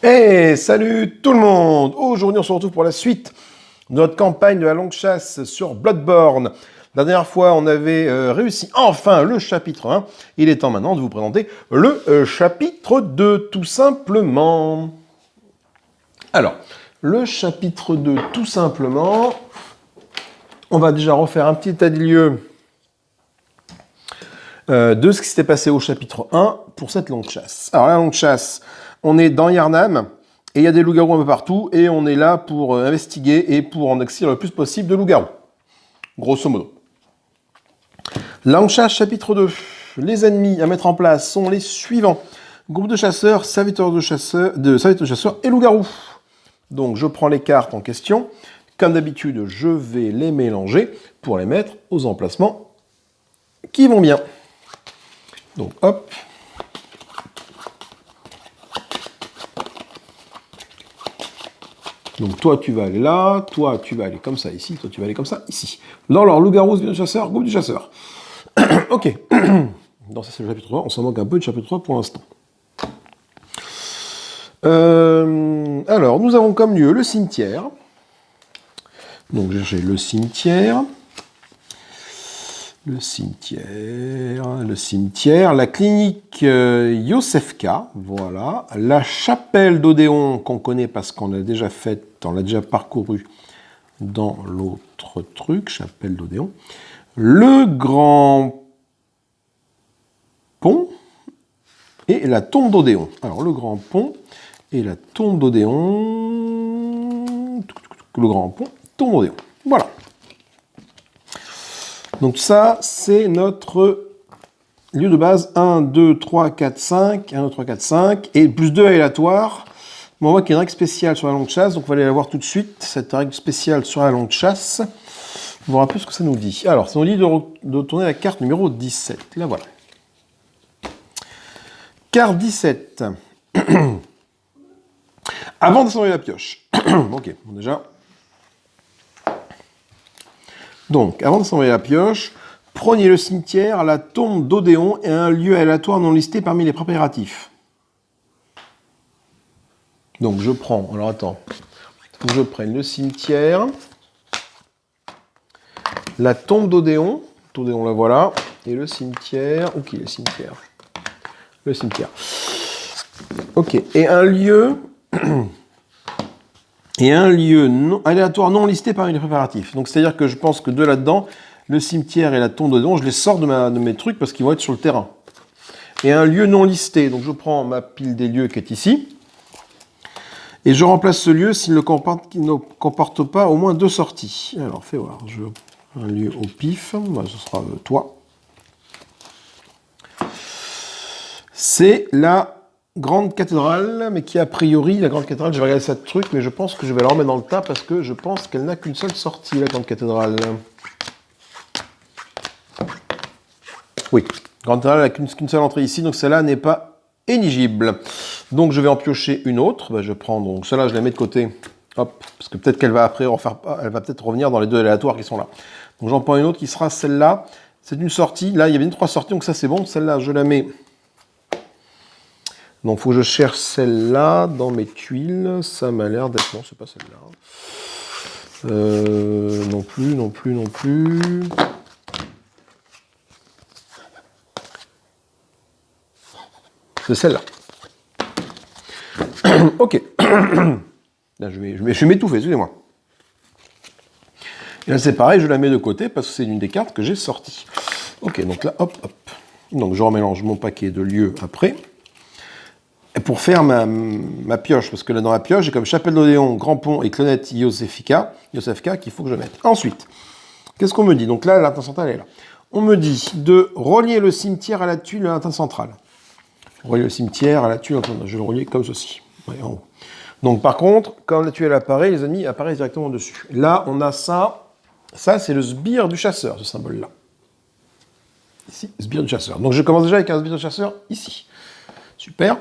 Hey, salut tout le monde! Aujourd'hui, on se retrouve pour la suite de notre campagne de la longue chasse sur Bloodborne. La dernière fois, on avait réussi enfin le chapitre 1. Il est temps maintenant de vous présenter le chapitre 2, tout simplement. Alors, le chapitre 2, tout simplement, on va déjà refaire un petit état des lieux de ce qui s'était passé au chapitre 1 pour cette longue chasse. Alors, la longue chasse, on est dans Yharnam, et il y a des loups-garous un peu partout, et on est là pour investiguer et pour en extirper le plus possible de loups-garous. Grosso modo. La longue chasse, chapitre 2. Les ennemis à mettre en place sont les suivants. Groupe de chasseurs, serviteurs de chasseurs et loups-garous. Donc, je prends les cartes en question. Comme d'habitude, je vais les mélanger pour les mettre aux emplacements qui vont bien. Donc, hop. Donc, toi, tu vas aller là, toi, tu vas aller comme ça ici, toi, tu vas aller comme ça ici. Dans leur loup-garou, de chasseur, groupe du chasseur. Ok. Donc, ça, c'est le chapitre 3. On s'en manque un peu de chapitre 3 pour l'instant. Alors, nous avons comme lieu le cimetière. Donc, j'ai le cimetière. Le cimetière, la clinique Yosefka, voilà, la chapelle d'Odéon qu'on connaît parce qu'on l'a déjà faite, on l'a déjà parcouru dans l'autre truc, chapelle d'Odéon, le grand pont et la tombe d'Odéon. Alors le grand pont et la tombe d'Odéon, le grand pont, tombe d'Odéon, voilà. Donc ça, c'est notre lieu de base 1, 2, 3, 4, 5, 1, 2, 3, 4, 5, et plus 2 aléatoires. On voit qu'il y a une règle spéciale sur la longue chasse, donc on va aller la voir tout de suite, cette règle spéciale sur la longue chasse. On va voir un peu ce que ça nous dit. Alors, ça nous dit de tourner la carte numéro 17. La voilà. Carte 17. Avant d'assembler la pioche. Ok, bon déjà... Donc, avant d'assembler la pioche, prenez le cimetière, la tombe d'Odéon et un lieu aléatoire non listé parmi les préparatifs. Donc, je prends... Alors, attends. Faut que je prenne le cimetière, la tombe d'Odéon. D'Odéon, la voilà. Et le cimetière... Ok, le cimetière. Le cimetière. Ok. Et un lieu... Et un lieu aléatoire non listé parmi les préparatifs. Donc, c'est-à-dire que je pense que de là-dedans, le cimetière et la tombe d'Odéon, je les sors de mes trucs parce qu'ils vont être sur le terrain. Et un lieu non listé. Donc, je prends ma pile des lieux qui est ici. Et je remplace ce lieu s'il ne comporte pas au moins 2 sorties. Alors, fais voir. Un lieu au pif. Bah, ce sera toi. C'est la grande cathédrale, mais qui a priori, la grande cathédrale, je vais regarder ça de truc, mais je pense que je vais la remettre dans le tas parce que je pense qu'elle n'a qu'une seule sortie, la grande cathédrale. Oui, grande cathédrale n'a qu'une seule entrée ici, donc celle-là n'est pas éligible. Donc je vais en piocher une autre. Bah, je prends donc celle-là, je la mets de côté. Hop, parce que peut-être qu'elle va après elle va peut-être revenir dans les 2 aléatoires qui sont là. Donc j'en prends une autre qui sera celle-là. C'est une sortie. Là, il y avait 3 sorties, donc ça c'est bon. Celle-là, je la mets. Donc, il faut que je cherche celle-là dans mes tuiles. Ça m'a l'air d'être... Non, c'est pas celle-là. Non plus. C'est celle-là. Ok. Là, je vais m'étouffer, excusez-moi. Et là, c'est pareil, je la mets de côté parce que c'est une des cartes que j'ai sorties. Ok, donc là, hop. Donc, je remélange mon paquet de lieux après. Et pour faire ma pioche, parce que là dans la pioche, j'ai comme chapelle d'Odéon, grand pont et clonette Yosefka qu'il faut que je mette. Ensuite, qu'est-ce qu'on me dit? Donc là, l'antenne centrale est là. On me dit de relier le cimetière à la tuile de l'antenne centrale. Relier le cimetière à la tuile, je vais le relier comme ceci. Ouais, en haut. Donc par contre, quand la tuile apparaît, les ennemis apparaissent directement dessus. Là, on a ça. Ça, c'est le sbire du chasseur, ce symbole-là. Ici, sbire du chasseur. Donc je commence déjà avec un sbire du chasseur ici. Super.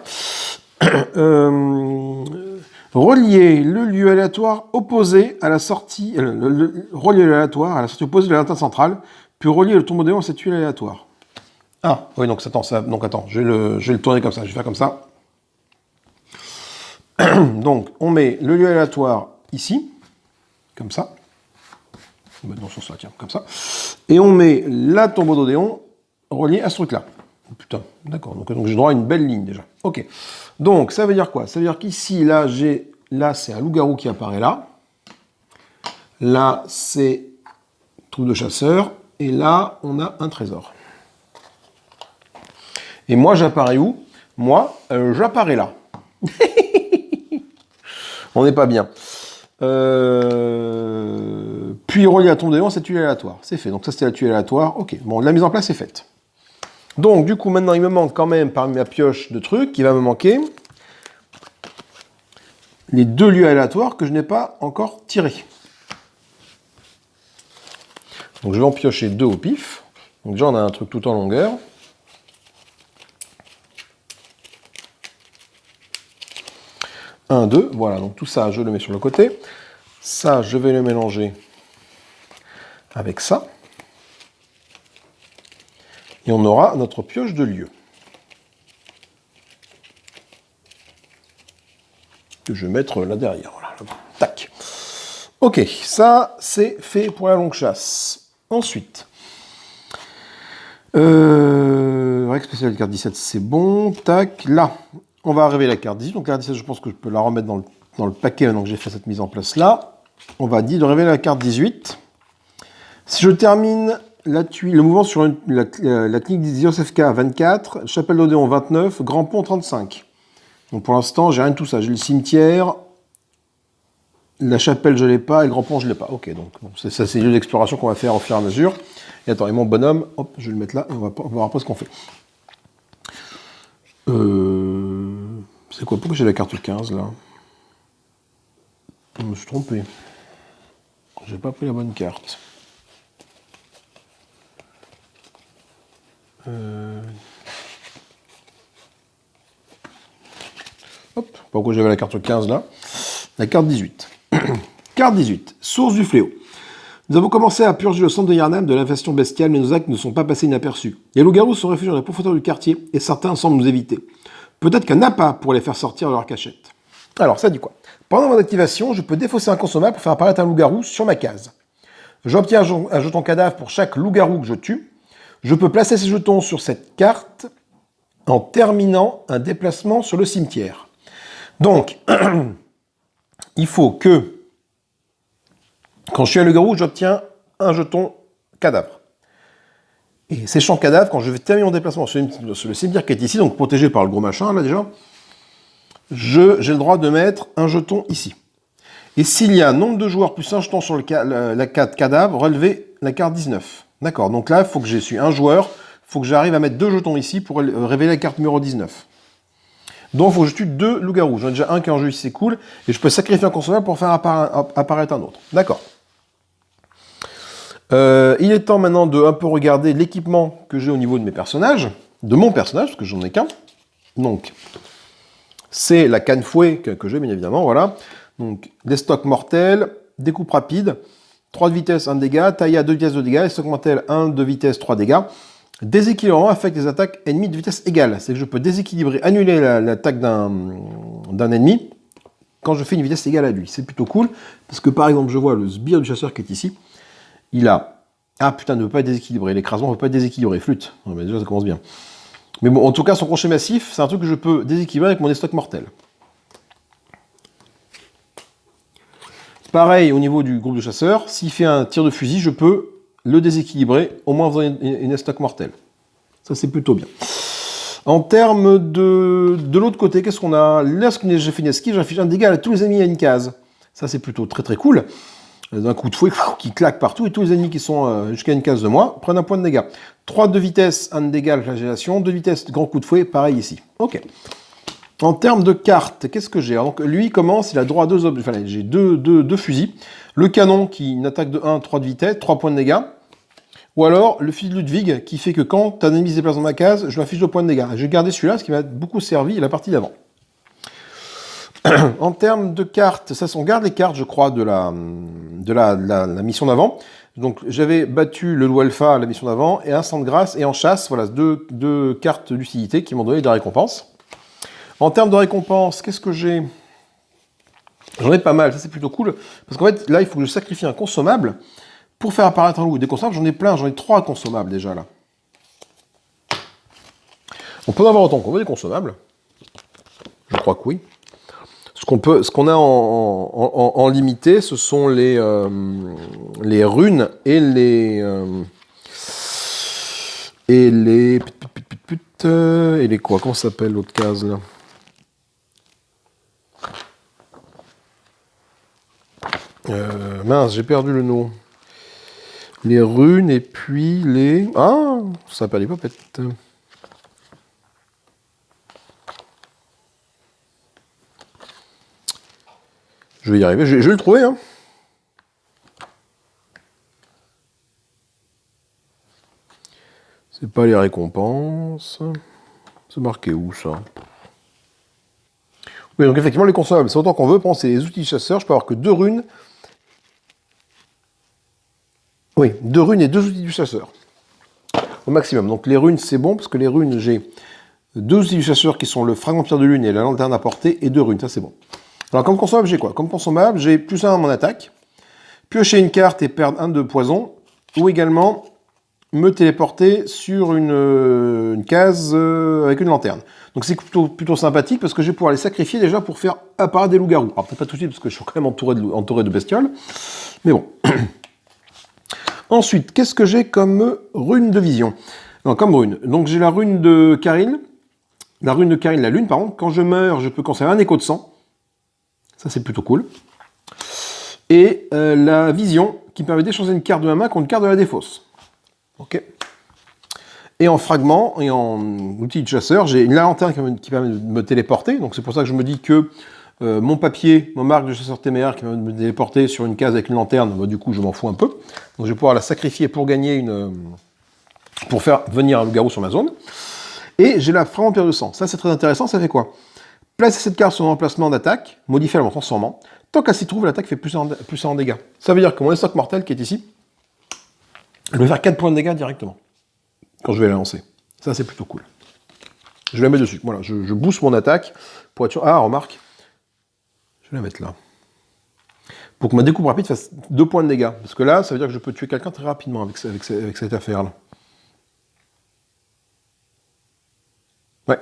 Relier le lieu aléatoire opposé à la sortie, relier l'aléatoire à la sortie opposée de l'antenne centrale, puis relier le tombe d'Odéon à cette tuile aléatoire. Ah, oui, donc attends, je vais le tourner comme ça, je vais faire comme ça. Donc, on met le lieu aléatoire ici, comme ça. Non, sur ça, tiens, comme ça. Et on met la tombeau d'Odéon reliée à ce truc-là. Oh, putain, d'accord. Donc j'ai droit à une belle ligne déjà. Ok. Donc, ça veut dire quoi? Ça veut dire qu'ici, là, c'est un loup-garou qui apparaît là. Là, c'est trou de chasseur. Et là, on a un trésor. Et moi, j'apparais où? Moi, j'apparais là. On n'est pas bien. Puis relié à tombe d'Odéon, c'est tuile aléatoire. C'est fait. Donc ça, c'était la tuile aléatoire. Ok. Bon, la mise en place est faite. Donc, du coup, maintenant, il me manque quand même, parmi ma pioche de trucs, il va me manquer les 2 lieux aléatoires que je n'ai pas encore tirés. Donc, je vais en piocher 2 au pif. Donc, déjà, on a un truc tout en longueur. Un, 2, voilà. Donc, tout ça, je le mets sur le côté. Ça, je vais le mélanger avec ça. Et on aura notre pioche de lieu. Que je vais mettre là derrière. Voilà, là-bas. Tac. Ok, ça, c'est fait pour la longue chasse. Ensuite, règle spéciale de carte 17, c'est bon. Tac, là, on va arriver à la carte 18. Donc la carte 17, je pense que je peux la remettre dans le paquet maintenant que j'ai fait cette mise en place là. On va dire de révéler la carte 18. Si je termine le mouvement sur la clinique d'Iosefka 24, Chapelle d'Odéon 29, Grand Pont 35. Donc pour l'instant, j'ai rien de tout ça. J'ai le cimetière, la chapelle, je l'ai pas, et le Grand Pont, je l'ai pas. Ok, donc bon, ça, c'est les lieux d'exploration qu'on va faire au fur et à mesure. Et attends, et mon bonhomme, hop, je vais le mettre là, et on va voir après ce qu'on fait. C'est quoi? Pourquoi j'ai la carte 15 là? Je me suis trompé. J'ai pas pris la bonne carte. Hop, pourquoi j'avais la carte 15 là? La carte 18. Carte 18, source du fléau. Nous avons commencé à purger le centre de Yarnam de l'infestation bestiale, mais nos actes ne sont pas passés inaperçus. Les loups-garous sont réfugiés dans les profondeurs du quartier, et certains semblent nous éviter. Peut-être qu'un appât pour les faire sortir de leur cachette. Alors, ça dit quoi? Pendant mon activation, je peux défausser un consommable pour faire apparaître un loup-garou sur ma case. J'obtiens un jeton cadavre pour chaque loup-garou que je tue. Je peux placer ces jetons sur cette carte en terminant un déplacement sur le cimetière. Donc, il faut que, quand je suis un loup-garou, j'obtiens un jeton cadavre. Et ces champs cadavres, quand je vais terminer mon déplacement sur le cimetière qui est ici, donc protégé par le gros machin, là déjà, j'ai le droit de mettre un jeton ici. Et s'il y a un nombre de joueurs plus un jeton sur la carte cadavre, relevez la carte 19. D'accord, donc là, il faut que j'ai su un joueur, il faut que j'arrive à mettre 2 jetons ici pour révéler la carte numéro 19. Donc, il faut que je tue 2 loups-garous. J'en ai déjà un qui est en jeu ici, c'est cool. Et je peux sacrifier un consommable pour faire apparaître un autre. D'accord. Il est temps maintenant de un peu regarder l'équipement que j'ai au niveau de mes personnages. De mon personnage, parce que j'en ai qu'un. Donc, c'est la canne fouet que j'ai, bien évidemment. Voilà. Donc, des stocks mortels, des coupes rapides, 3 de vitesse, 1 de dégâts, taille à 2 vitesses de dégâts, et stock mortel, 1 de vitesse, 3 dégâts. Déséquilibrant affecte les attaques ennemies de vitesse égale. C'est que je peux déséquilibrer, annuler l'attaque d'un ennemi quand je fais une vitesse égale à lui. C'est plutôt cool, parce que par exemple, je vois le sbire du chasseur qui est ici. Il a... Ah putain, ne peut pas être déséquilibré. L'écrasement ne peut pas être déséquilibré. Flûte. Non, mais déjà, ça commence bien. Mais bon, en tout cas, son crochet massif, c'est un truc que je peux déséquilibrer avec mon estoc mortel. Pareil au niveau du groupe de chasseurs, s'il fait un tir de fusil, je peux le déséquilibrer, au moins en faisant une estoc mortelle. Ça, c'est plutôt bien. En termes de l'autre côté, qu'est-ce qu'on a? Lorsque j'ai fait une esquive, j'affiche un dégât à tous les ennemis à une case. Ça, c'est plutôt très très cool. D'un coup de fouet qui claque partout, et tous les ennemis qui sont jusqu'à une case de moi prennent un point de dégâts. 3 de vitesse, 1 de dégâts, la flagellation, 2 de vitesse, grand coup de fouet, pareil ici. Ok. En termes de cartes, qu'est-ce que j'ai? Donc lui, il commence, il a droit à 2 objets. Enfin, j'ai deux fusils. Le canon qui une attaque de 1, 3 de vitesse, 3 points de dégâts. Ou alors le fusil de Ludwig qui fait que quand un ennemi se déplace dans ma case, je m'affiche 2 points de dégâts. J'ai gardé celui-là, ce qui m'a beaucoup servi à la partie d'avant. En termes de cartes, ça, on garde les cartes, je crois, de la mission d'avant. Donc j'avais battu le loup alpha à la mission d'avant, et un sang de grâce, et en chasse, voilà, deux cartes d'utilité qui m'ont donné des récompenses. En termes de récompenses, qu'est-ce que j'ai? J'en ai pas mal, ça c'est plutôt cool. Parce qu'en fait, là, il faut que je sacrifie un consommable pour faire apparaître un loup. Des consommables, j'en ai plein, j'en ai 3 consommables déjà là. On peut en avoir autant qu'on veut des consommables. Je crois que oui. Ce qu'on a en limité, ce sont les runes et les quoi? Comment ça s'appelle l'autre case là? Mince, j'ai perdu le nom. Les runes et puis les... Ah, ça s'appelle les popettes. Je vais y arriver, je vais le trouver. Hein. C'est pas les récompenses. C'est marqué où ça? Oui, donc effectivement, les consommables, c'est autant qu'on veut. Par contre, c'est les outils de chasseur. Je peux avoir que 2 runes. Oui, 2 runes et 2 outils du chasseur. Au maximum. Donc les runes, c'est bon, parce que les runes, j'ai 2 outils du chasseur qui sont le fragment pierre de lune et la lanterne à portée, et 2 runes, ça c'est bon. Alors comme consommable, j'ai quoi? Comme consommable, j'ai +1 à mon attaque, piocher une carte et perdre 1 de poison, ou également me téléporter sur une case avec une lanterne. Donc c'est plutôt sympathique, parce que je vais pouvoir les sacrifier déjà pour faire apparaître des loups-garous. Alors peut-être pas tout de suite, parce que je suis quand même entouré de bestioles, mais bon. Ensuite, qu'est-ce que j'ai comme rune de vision? Non, comme rune. Donc j'ai la rune de Karin. La rune de Karin, la lune, pardon. Quand je meurs, je peux conserver un écho de sang. Ça, c'est plutôt cool. Et la vision, qui me permet d'échanger une carte de ma main contre une carte de la défausse. Ok. Et en fragment, et en outil de chasseur, j'ai une lanterne qui permet de me téléporter. Donc c'est pour ça que je me dis que mon papier, mon marque de chasseur téméraire qui permet de me téléporter sur une case avec une lanterne, bah, du coup je m'en fous un peu. Donc je vais pouvoir la sacrifier pour gagner pour faire venir un loup-garou sur ma zone. Et j'ai la fragment pierre de sang. Ça c'est très intéressant, ça fait quoi? Placer cette carte sur mon emplacement d'attaque, modifier en transformant. Tant qu'elle s'y trouve, l'attaque fait plus 1 en dégâts. Ça veut dire que mon estoc mortel qui est ici, je vais faire 4 points de dégâts directement. Quand je vais la lancer. Ça c'est plutôt cool. Je la mets dessus. Voilà, je booste mon attaque pour être sûr. Ah, remarque. Je vais la mettre là. Pour que ma découpe rapide fasse 2 points de dégâts. Parce que là, ça veut dire que je peux tuer quelqu'un très rapidement avec cette affaire-là. Ouais.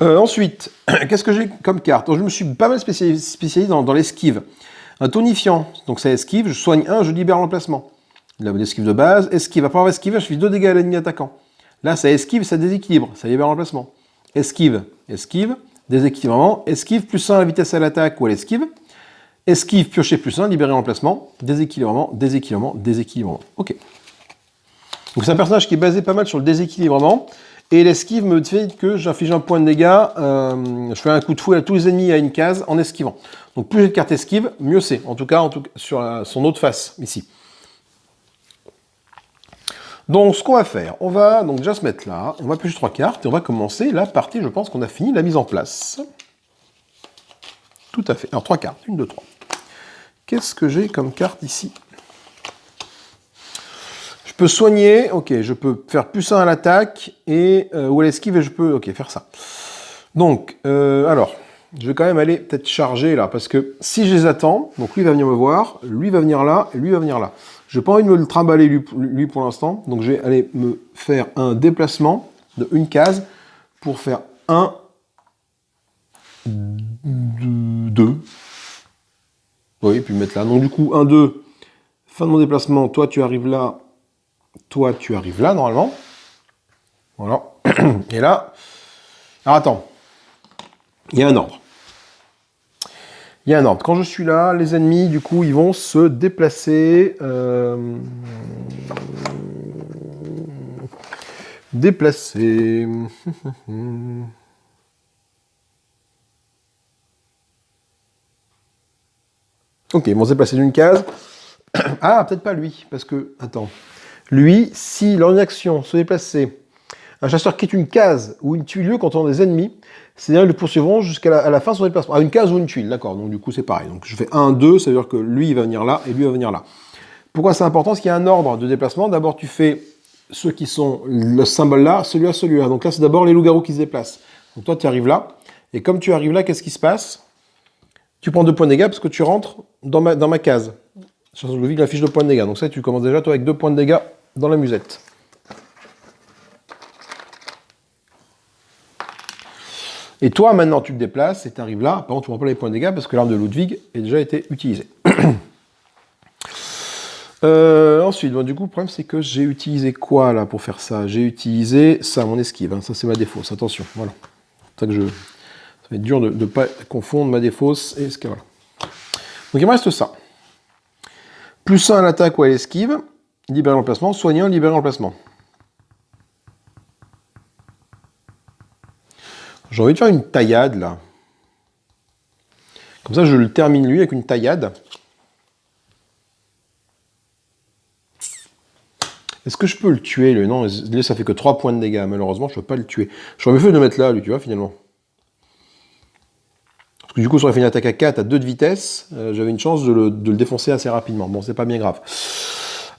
Ensuite, qu'est-ce que j'ai comme carte? Donc, je me suis pas mal spécialisé dans l'esquive. Un tonifiant, donc ça esquive, je soigne 1, je libère l'emplacement. L'esquive de base, esquive. Après avoir esquivé, je fais 2 dégâts à l'ennemi attaquant. Là, ça esquive, ça déséquilibre, ça libère l'emplacement. Esquive, déséquilibrement, esquive, +1 à la vitesse à l'attaque ou à l'esquive. Esquive, piocher +1, libérer l'emplacement, déséquilibrement. Ok. Donc c'est un personnage qui est basé pas mal sur le déséquilibrement. Et l'esquive me fait que j'inflige un point de dégâts, je fais un coup de fouet à tous les ennemis à une case en esquivant. Donc plus j'ai de cartes esquive, mieux c'est. En tout cas sur son autre face, ici. Donc ce qu'on va faire, on va donc déjà se mettre là, on va piocher 3 cartes et on va commencer la partie, je pense qu'on a fini la mise en place. Tout à fait. Alors 3 cartes, 1, 2, 3. Qu'est-ce que j'ai comme carte ici? Je peux soigner, ok, je peux faire +1 à l'attaque et ou à l'esquive et je peux, ok, faire ça. Donc, alors, je vais quand même aller peut-être charger là, parce que si je les attends, donc lui va venir me voir, lui va venir là, et lui va venir là. Je n'ai pas envie de me le trimballer lui pour l'instant, donc je vais aller me faire un déplacement de une case pour faire 1, 2. Oui, et puis me mettre là. Donc du coup, 1, 2, fin de mon déplacement, toi tu arrives là, toi tu arrives là normalement. Voilà. Et là, alors attends, il y a un ordre. Il y a un ordre. Quand je suis là, les ennemis, du coup, ils vont se déplacer. Déplacer. Ok, ils vont se déplacer d'une case. Ah, peut-être pas lui, parce que, attends. Lui, si leur action se déplacer, un chasseur quitte une case ou une tuile quand on a des ennemis, c'est-à-dire ils le poursuivront jusqu'à la fin de son déplacement. Ah, une case ou une tuile, d'accord, donc du coup c'est pareil. Donc je fais 1, 2, ça veut dire que lui il va venir là et lui va venir là. Pourquoi c'est important? Parce qu'il y a un ordre de déplacement. D'abord tu fais ceux qui sont le symbole là, celui-là, celui-là. Donc là c'est d'abord les loups-garous qui se déplacent. Donc toi tu arrives là, et comme tu arrives là, qu'est-ce qui se passe? Tu prends 2 points de dégâts parce que tu rentres dans ma case. Chasseur de Ludwig, la fiche de points de dégâts. Donc ça, tu commences déjà toi avec 2 points de dégâts dans la musette. Et toi, maintenant, tu te déplaces et tu arrives là. Par contre, tu ne prends pas les points de dégâts parce que l'arme de Ludwig a déjà été utilisée. Ensuite, bon, du coup, le problème, c'est que j'ai utilisé quoi, là, pour faire ça? J'ai utilisé ça, mon esquive. Hein. Ça, c'est ma défausse. Attention, voilà. C'est ça que ça va être dur de ne pas confondre ma défausse et ce que voilà. Donc, il me reste ça. Plus 1 à l'attaque ou à l'esquive. Libérer l'emplacement. Soignant, libérer l'emplacement. J'ai envie de faire une taillade, là. Comme ça, je le termine, lui, avec une taillade. Est-ce que je peux le tuer, lui? Non, lui, ça fait que 3 points de dégâts. Malheureusement, je ne peux pas le tuer. J'aurais mieux fait de le mettre là, lui, tu vois, finalement. Parce que du coup, ça aurait fait une attaque à 4 à 2 de vitesse. J'avais une chance de le défoncer assez rapidement. Bon, c'est pas bien grave.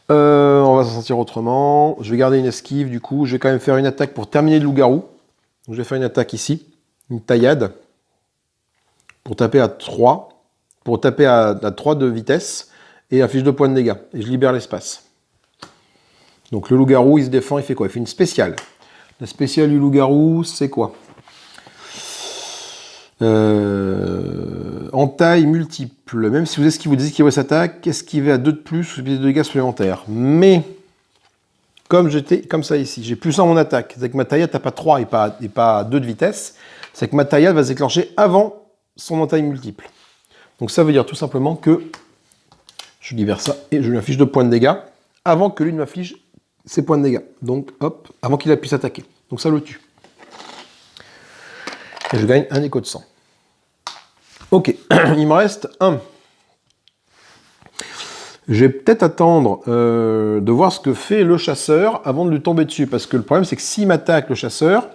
On va s'en sortir autrement. Je vais garder une esquive, du coup. Je vais quand même faire une attaque pour terminer le loup-garou. Donc, je vais faire une attaque ici. Une taillade. Pour taper à 3. Pour taper à 3 de vitesse. Et affiche 2 points de dégâts. Et je libère l'espace. Donc le loup-garou, il se défend, il fait quoi? Il fait une spéciale. La spéciale du loup-garou, c'est quoi? Entaille multiple. Même si vous esquivez, vous esquivez cette attaque, esquivez à 2 de plus ou subissez 2 dégâts supplémentaires. Mais, comme j'étais comme ça ici, j'ai plus 1 mon attaque. C'est que ma taillade tape à 3 et pas 2 de vitesse. C'est que ma taillade va se déclencher avant son entaille multiple. Donc ça veut dire tout simplement que je libère ça et je lui affiche 2 points de dégâts avant que lui ne m'affiche ses points de dégâts. Donc, hop, avant qu'il puisse attaquer. Donc ça le tue. Et je gagne un écho de sang. Ok, il me reste 1. Je vais peut-être attendre de voir ce que fait le chasseur avant de lui tomber dessus. Parce que le problème, c'est que s'il m'attaque, le chasseur,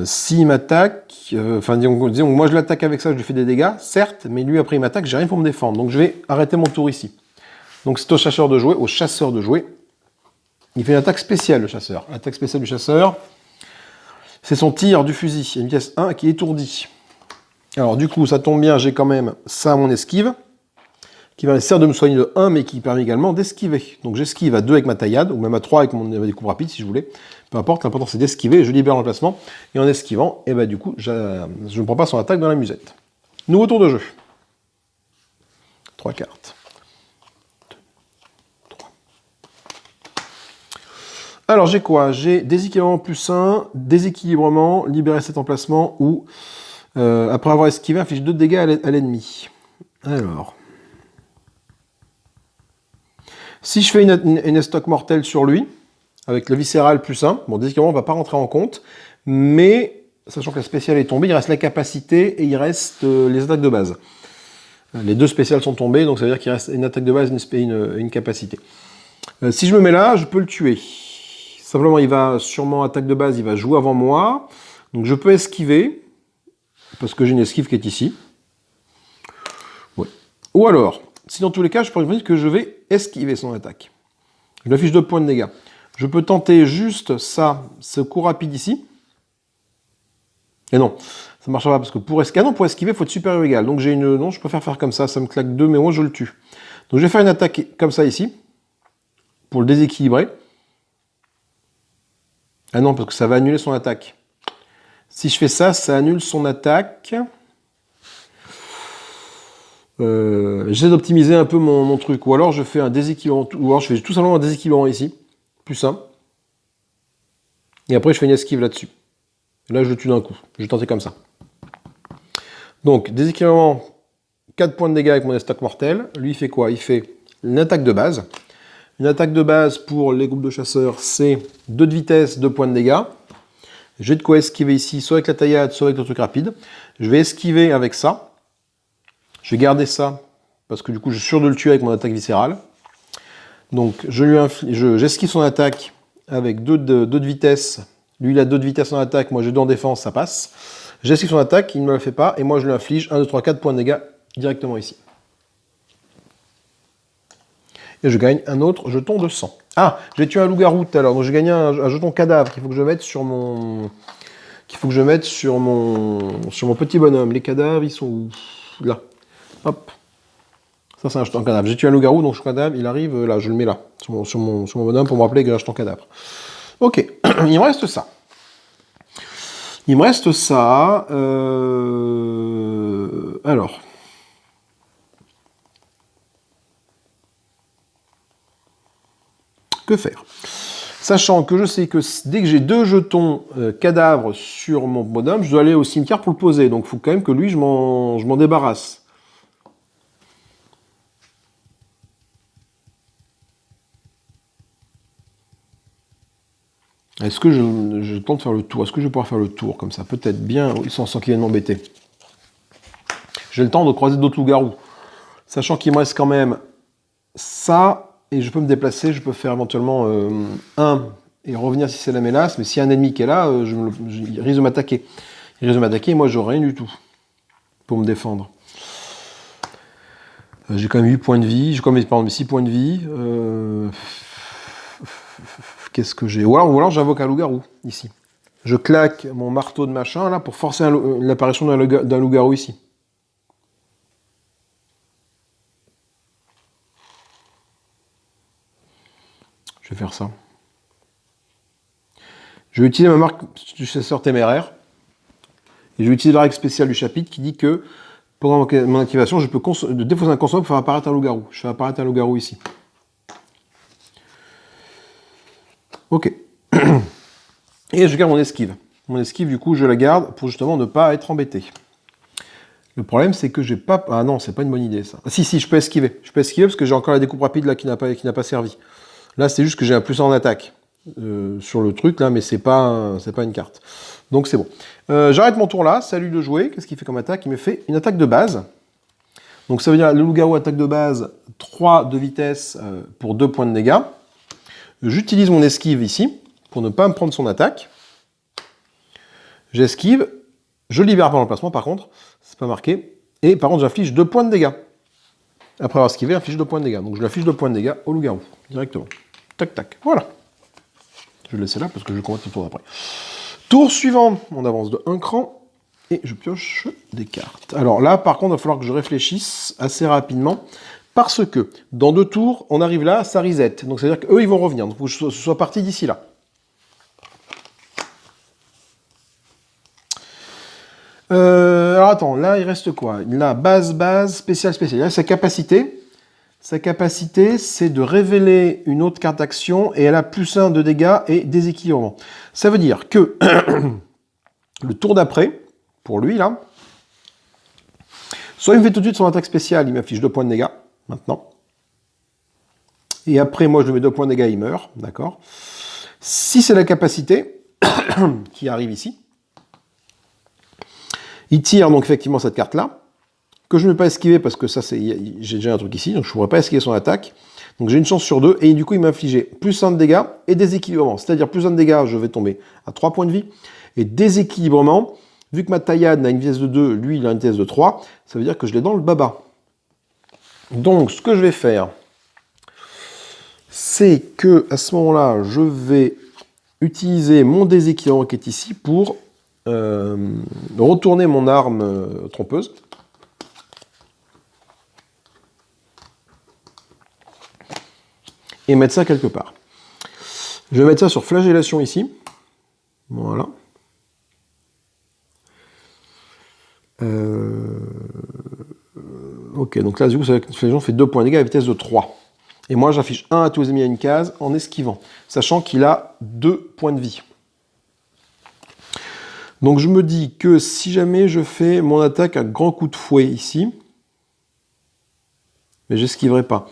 s'il m'attaque, disons, moi je l'attaque avec ça, je lui fais des dégâts, certes, mais lui après il m'attaque, j'ai rien pour me défendre. Donc je vais arrêter mon tour ici. Donc c'est au chasseur de jouer, Il fait une attaque spéciale, le chasseur. L'attaque spéciale du chasseur, c'est son tir du fusil. Il y a une pièce 1 qui étourdit. Alors du coup, ça tombe bien, j'ai quand même ça à mon esquive, qui va sert de me soigner de 1, mais qui permet également d'esquiver. Donc j'esquive à 2 avec ma taillade, ou même à 3 avec mon découpe rapide, si je voulais. Peu importe, l'important c'est d'esquiver, je libère l'emplacement, et en esquivant, et bah, du coup, je ne prends pas son attaque dans la musette. Nouveau tour de jeu. 3 cartes. Alors j'ai quoi? J'ai déséquilibrement plus 1, déséquilibrement, libérer cet emplacement, ou après avoir esquivé, inflige 2 de dégâts à l'ennemi. Alors. Si je fais une estoc mortelle sur lui, avec le viscéral plus 1, bon déséquilibrement ne va pas rentrer en compte, mais sachant que la spéciale est tombée, il reste la capacité et il reste les attaques de base. Les 2 spéciales sont tombées, donc ça veut dire qu'il reste une attaque de base et une capacité. Si je me mets là, je peux le tuer. Simplement, il va sûrement, attaque de base, il va jouer avant moi. Donc je peux esquiver, parce que j'ai une esquive qui est ici. Ouais. Ou alors, si dans tous les cas, je pourrais dire que je vais esquiver son attaque. Je lui affiche 2 points de dégâts. Je peux tenter juste ça, ce coup rapide ici. Et non, ça ne marchera pas, parce que pour esquiver, il faut être supérieur ou égal. Donc j'ai une... Non, je préfère faire comme ça me claque 2, mais moi je le tue. Donc je vais faire une attaque comme ça ici, pour le déséquilibrer. Ah non, parce que ça va annuler son attaque. Si je fais ça, ça annule son attaque. J'essaie d'optimiser un peu mon truc. Ou alors je fais un déséquilibrement, ou alors je fais tout simplement un déséquilibrement ici. Plus 1. Et après je fais une esquive là-dessus. Là je le tue d'un coup. Je vais tenter comme ça. Donc déséquilibrement, 4 points de dégâts avec mon estoc mortel. Lui il fait quoi? Il fait une attaque de base. Une attaque de base pour les groupes de chasseurs, c'est 2 de vitesse, 2 points de dégâts. J'ai de quoi esquiver ici, soit avec la taillade, soit avec le truc rapide. Je vais esquiver avec ça. Je vais garder ça, parce que du coup, je suis sûr de le tuer avec mon attaque viscérale. Donc, j'esquive son attaque avec 2 de vitesse. Lui, il a 2 de vitesse en attaque, moi j'ai 2 en défense, ça passe. J'esquive son attaque, il ne me le fait pas, et moi je lui inflige 1, 2, 3, 4 points de dégâts directement ici. Et je gagne un autre jeton de sang. Ah, j'ai tué un loup-garou tout à l'heure, donc j'ai gagné un jeton cadavre qu'il faut que je mette sur mon qu'il faut que je mette sur mon petit bonhomme. Les cadavres, ils sont où? Là. Hop. Ça, c'est un jeton cadavre. J'ai tué un loup-garou, donc je suis cadavre, il arrive là, je le mets là, sur mon bonhomme pour me rappeler que j'ai un jeton cadavre. Ok, il me reste ça. Il me reste ça. Alors. Que faire? Sachant que je sais que dès que j'ai 2 jetons cadavres sur mon bonhomme, je dois aller au cimetière pour le poser. Donc il faut quand même que lui, je m'en débarrasse. Est-ce que j'ai le temps de faire le tour? Est-ce que je vais pouvoir faire le tour comme ça? Peut-être bien, oui, sans qu'ils viennent m'embêter. J'ai le temps de croiser d'autres loups-garous. Sachant qu'il me reste quand même ça, et je peux me déplacer, je peux faire éventuellement 1 et revenir si c'est la mélasse, mais s'il y a un ennemi qui est là, il risque de m'attaquer. Il risque de m'attaquer et moi j'aurai rien du tout pour me défendre. J'ai quand même 8 points de vie, j'ai quand même pardon, 6 points de vie. Qu'est-ce que j'ai? Ou alors j'invoque un loup-garou, ici. Je claque mon marteau de machin, là, pour forcer l'apparition d'un loup-garou ici. Je vais faire ça. Je vais utiliser ma marque du chasseur téméraire. Et je vais utiliser la règle spéciale du chapitre qui dit que, pendant mon activation, je peux défausser un consommable pour faire apparaître un loup-garou. Je fais apparaître un loup-garou ici. Ok. Et je garde mon esquive. Mon esquive, du coup, je la garde pour justement ne pas être embêté. Le problème, c'est que j'ai pas... Ah non, c'est pas une bonne idée, ça. Ah, si, je peux esquiver. Je peux esquiver parce que j'ai encore la découpe rapide là qui n'a pas servi. Là, c'est juste que j'ai un plus en attaque sur le truc, là, mais c'est pas une carte. Donc, c'est bon. J'arrête mon tour là. Salut de jouer. Qu'est-ce qu'il fait comme attaque? Il me fait une attaque de base. Donc, ça veut dire le loup-garou attaque de base, 3 de vitesse pour 2 points de dégâts. J'utilise mon esquive ici pour ne pas me prendre son attaque. J'esquive. Je libère par l'emplacement, par contre. C'est pas marqué. Et par contre, j'inflige 2 points de dégâts. Après avoir esquivé, j'inflige 2 points de dégâts. Donc je lui affiche 2 points de dégâts au loup-garou, directement. Tac, tac. Voilà. Je vais le laisser là parce que je vais combattre le tour d'après. Tour suivant. On avance de 1 cran. Et je pioche des cartes. Alors là, par contre, il va falloir que je réfléchisse assez rapidement. Parce que dans 2 tours, on arrive là, ça reset. Donc ça veut dire qu'eux, ils vont revenir. Donc il faut que je sois parti d'ici là. Alors attends, là il reste quoi? Là, base, spécial. Là, sa capacité, c'est de révéler une autre carte d'action et elle a +1 de dégâts et déséquilibrement. Ça veut dire que le tour d'après, pour lui là, soit il me fait tout de suite son attaque spéciale, il m'affiche 2 points de dégâts, maintenant. Et après, moi je lui mets 2 points de dégâts, il meurt, d'accord? Si c'est la capacité qui arrive ici, il tire donc effectivement cette carte-là, que je ne vais pas esquiver parce que ça, j'ai déjà un truc ici, donc je ne pourrais pas esquiver son attaque. Donc j'ai une chance sur 2, et du coup il m'a infligé +1 de dégâts et déséquilibrement. C'est-à-dire +1 de dégâts, je vais tomber à 3 points de vie, et déséquilibrement, vu que ma taillade a une vitesse de 2, lui il a une vitesse de 3, ça veut dire que je l'ai dans le baba. Donc ce que je vais faire, c'est que à ce moment-là, je vais utiliser mon déséquilibrement qui est ici pour retourner mon arme trompeuse. Et mettre ça quelque part. Je vais mettre ça sur flagellation ici. Voilà. Ok, donc là, du coup, flagellation fait 2 points de dégâts à vitesse de 3. Et moi, j'affiche 1 à tous les ennemis à une case en esquivant, sachant qu'il a 2 points de vie. Donc je me dis que si jamais je fais mon attaque à grand coup de fouet ici, mais j'esquiverai pas.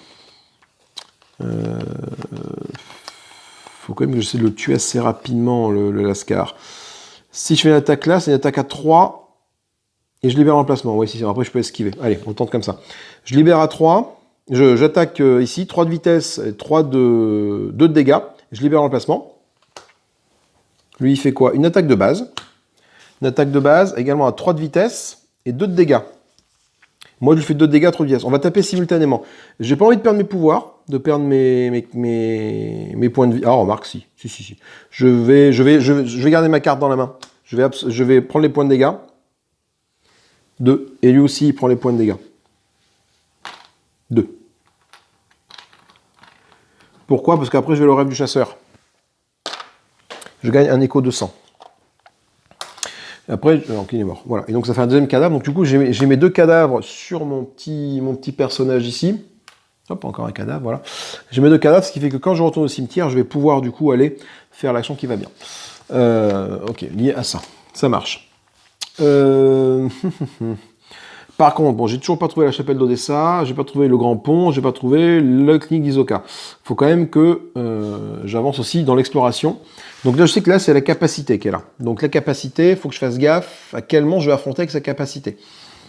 Faut quand même que j'essaie de le tuer assez rapidement, le lascar. Si je fais une attaque là, c'est une attaque à 3, et je libère l'emplacement. Oui, si, après je peux esquiver. Allez, on tente comme ça. Je libère à 3, j'attaque ici, 3 de vitesse, et 2 de dégâts, je libère l'emplacement. Lui, il fait quoi? Une attaque de base. Une attaque de base, également à 3 de vitesse, et 2 de dégâts. Moi, je lui fais 2 de dégâts, 3 de vitesse. On va taper simultanément. J'ai pas envie de perdre mes pouvoirs, de perdre mes points de vie. Ah, remarque, si. Je vais garder ma carte dans la main. Je vais prendre les points de dégâts. 2. Et lui aussi, il prend les points de dégâts. 2. Pourquoi? Parce qu'après, je vais le rêve du chasseur. Je gagne un écho de 100. Après, donc il est mort. Voilà. Et donc ça fait un deuxième cadavre. Donc du coup, j'ai mes 2 cadavres sur mon petit personnage ici. Hop, encore un cadavre, voilà. J'ai mes 2 cadavres, ce qui fait que quand je retourne au cimetière, je vais pouvoir du coup aller faire l'action qui va bien. Ok, lié à ça. Ça marche. Par contre, bon, j'ai toujours pas trouvé la chapelle d'Odessa, j'ai pas trouvé le grand pont, j'ai pas trouvé le clinique d'Isoka. Faut quand même que j'avance aussi dans l'exploration. Donc là, je sais que là, c'est la capacité qui est là. Donc la capacité, il faut que je fasse gaffe à quel monstre je vais affronter avec sa capacité.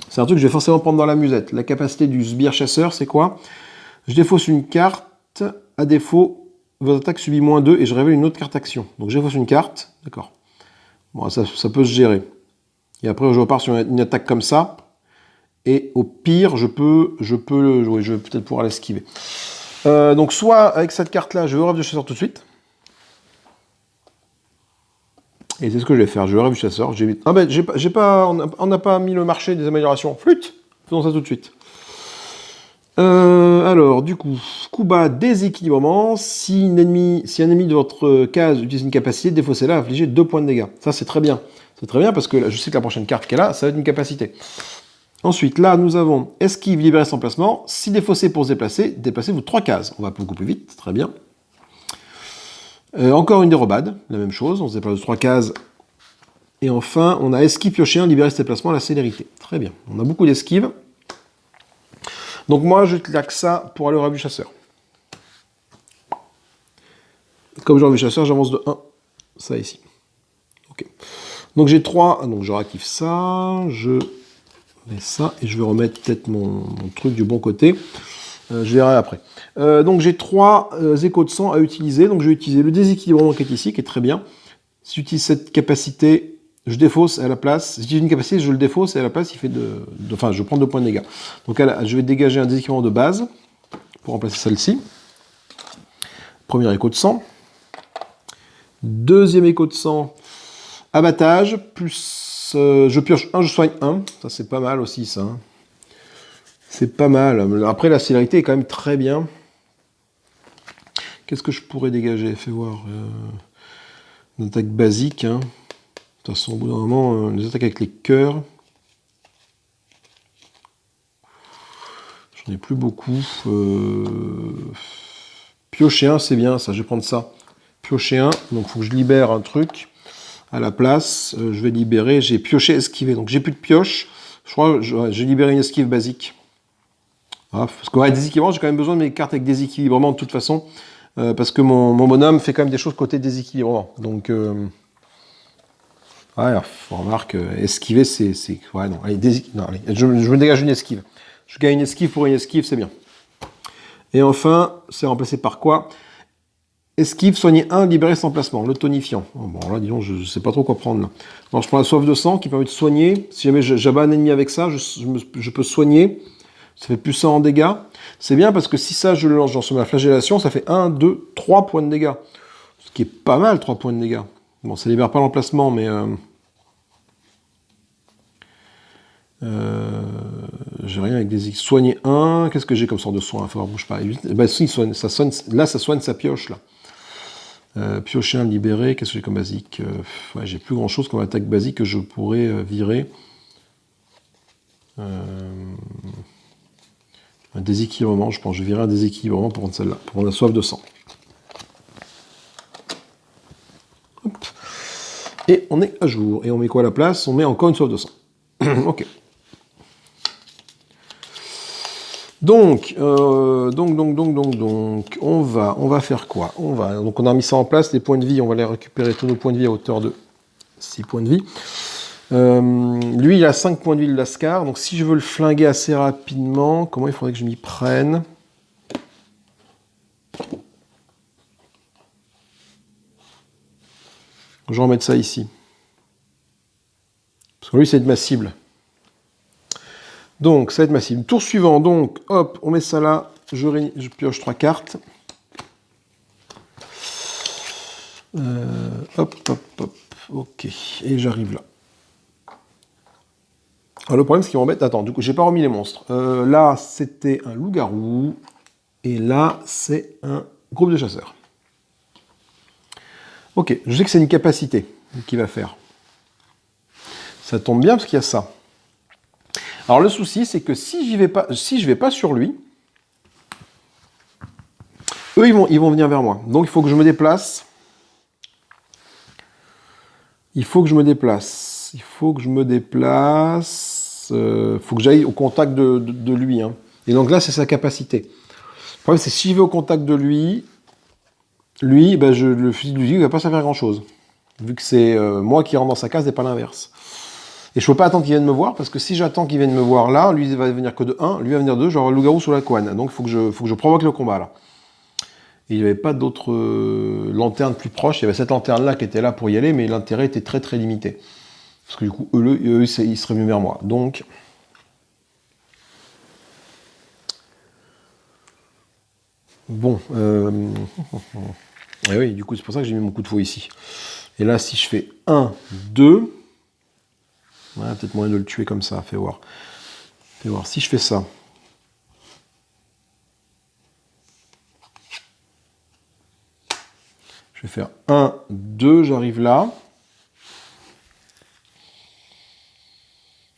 C'est un truc que je vais forcément prendre dans la musette. La capacité du sbire chasseur, c'est quoi? Je défausse une carte, à défaut, votre attaque subit -2 et je révèle une autre carte action. Donc je défausse une carte, d'accord. Bon, ça peut se gérer. Et après, je repars sur une attaque comme ça. Et au pire, je vais peut-être pouvoir l'esquiver. Donc soit avec cette carte-là, je vais au rêve du chasseur tout de suite. Et c'est ce que je vais faire. Je vais au rêve du chasseur. Ah ben, on n'a pas mis le marché des améliorations. Flûte. Faisons ça tout de suite. Alors, du coup, coup bas, déséquilibrement. Si un ennemi de votre case utilise une capacité, défaussez-la, infligez 2 points de dégâts. Ça, c'est très bien. C'est très bien parce que là, je sais que la prochaine carte qu'elle a, ça va être une capacité. Ensuite, là, nous avons esquive, libérer son placement. Si défaussé pour se déplacer, déplacez-vous 3 cases. On va beaucoup plus vite, très bien. Encore une dérobade, la même chose, on se déplace de 3 cases. Et enfin, on a esquive piocher 1, libérer ses déplacements à la célérité. Très bien, on a beaucoup d'esquive. Donc moi, je claque ça pour aller au rêve du chasseur. Comme j'ai rêve du chasseur, j'avance de 1. Ça ici. Ok. Donc j'ai 3, donc je réactive ça, je mets ça, et je vais remettre peut-être mon truc du bon côté. Je verrai après. Donc j'ai 3 échos de sang à utiliser. Donc je vais utiliser le déséquilibrement qui est ici, qui est très bien. Si j'utilise cette capacité, je défausse à la place. Si j'utilise une capacité, je le défausse et à la place, il fait enfin, je prends 2 points de dégâts. Donc je vais dégager un déséquilibrement de base pour remplacer celle-ci. Premier écho de sang. Deuxième écho de sang, abattage, plus je pioche 1, je soigne 1. Ça, c'est pas mal aussi, ça. C'est pas mal. Après, la célérité est quand même très bien. Qu'est-ce que je pourrais dégager? Fais voir. Une attaque basique. Hein. De toute façon, au bout d'un moment, les attaques avec les cœurs. J'en ai plus beaucoup. Piocher 1, c'est bien, ça. Je vais prendre ça. Piocher 1. Donc, il faut que je libère un truc. À la place, je vais libérer. J'ai pioché, esquivé. Donc, j'ai plus de pioche. Je crois que j'ai libéré une esquive basique. Ah, parce qu'avec déséquilibrement, j'ai quand même besoin de mes cartes avec déséquilibrement de toute façon. Parce que mon bonhomme fait quand même des choses côté déséquilibrement. Donc, ouais, faut remarquer, esquiver, c'est... Ouais, non, allez, non, allez, je me dégage une esquive. Je gagne une esquive pour une esquive, c'est bien. Et enfin, c'est remplacé par quoi? Esquive, soigner 1, libérer son placement, le tonifiant. Oh, bon, là, disons, je ne sais pas trop quoi prendre, là. Alors, je prends la soif de sang qui permet de soigner. Si jamais j'abats un ennemi avec ça, je peux soigner. Ça fait plus 100 en dégâts. C'est bien parce que si ça, je le lance sur ma flagellation, ça fait 1, 2, 3 points de dégâts. Ce qui est pas mal, 3 points de dégâts. Bon, ça libère pas l'emplacement, mais... j'ai rien avec des... Soigner 1, qu'est-ce que j'ai comme sorte de soin? Faut voir, bouge pas. Ben, si, ça soigne, là, ça soigne sa pioche, là. Piocher 1, libérer, qu'est-ce que j'ai comme basique? Ouais, j'ai plus grand-chose comme attaque basique que je pourrais virer. Un déséquilibrement, je pense. Je virerai un déséquilibrement pour prendre celle-là, pour prendre la soif de sang. Hop. Et on est à jour. Et on met quoi à la place? On met encore une soif de sang. Ok. Donc, on va faire quoi? Donc on a mis ça en place, les points de vie, on va les récupérer tous nos points de vie à hauteur de 6 points de vie. Lui, il a 5 points de vie, le Lascar. Donc, si je veux le flinguer assez rapidement, comment il faudrait que je m'y prenne? Je vais remettre ça ici. Parce que lui, c'est de ma cible. Donc, ça va être ma cible. Tour suivant, donc, hop, on met ça là. Je pioche 3 cartes. Hop. ok, et j'arrive là. Alors, le problème, c'est qu'il m'embête. Attends, du coup, j'ai pas remis les monstres. Là, c'était un loup-garou. Et là, c'est un groupe de chasseurs. Ok, je sais que c'est une capacité qu'il va faire. Ça tombe bien parce qu'il y a ça. Alors, le souci, c'est que si je vais pas sur lui, eux, ils vont venir vers moi. Donc, il faut que je me déplace. Il faut que je me déplace. Il faut que je me déplace. Faut que j'aille au contact de lui. Hein. Et donc là, c'est sa capacité. Le problème, c'est si je vais au contact de lui, ben, le fusil de lui ne va pas servir à grand-chose. Vu que c'est moi qui rentre dans sa case et pas l'inverse. Et je ne peux pas attendre qu'il vienne me voir, parce que si j'attends qu'il vienne me voir là, lui il va venir que de 1, lui va venir de 2, j'aurai le loup-garou sur la couenne. Donc il faut que je provoque le combat là. Et il n'y avait pas d'autres lanternes plus proches. Il y avait cette lanterne-là qui était là pour y aller, mais l'intérêt était très très limité. Parce que du coup, eux ils seraient venus vers moi. Donc. Bon. Et oui, du coup, c'est pour ça que j'ai mis mon coup de faux ici. Et là, si je fais 1, 2. Voilà, peut-être moyen de le tuer comme ça. Fais voir. Fais voir. Si je fais ça. Je vais faire 1, 2, j'arrive là.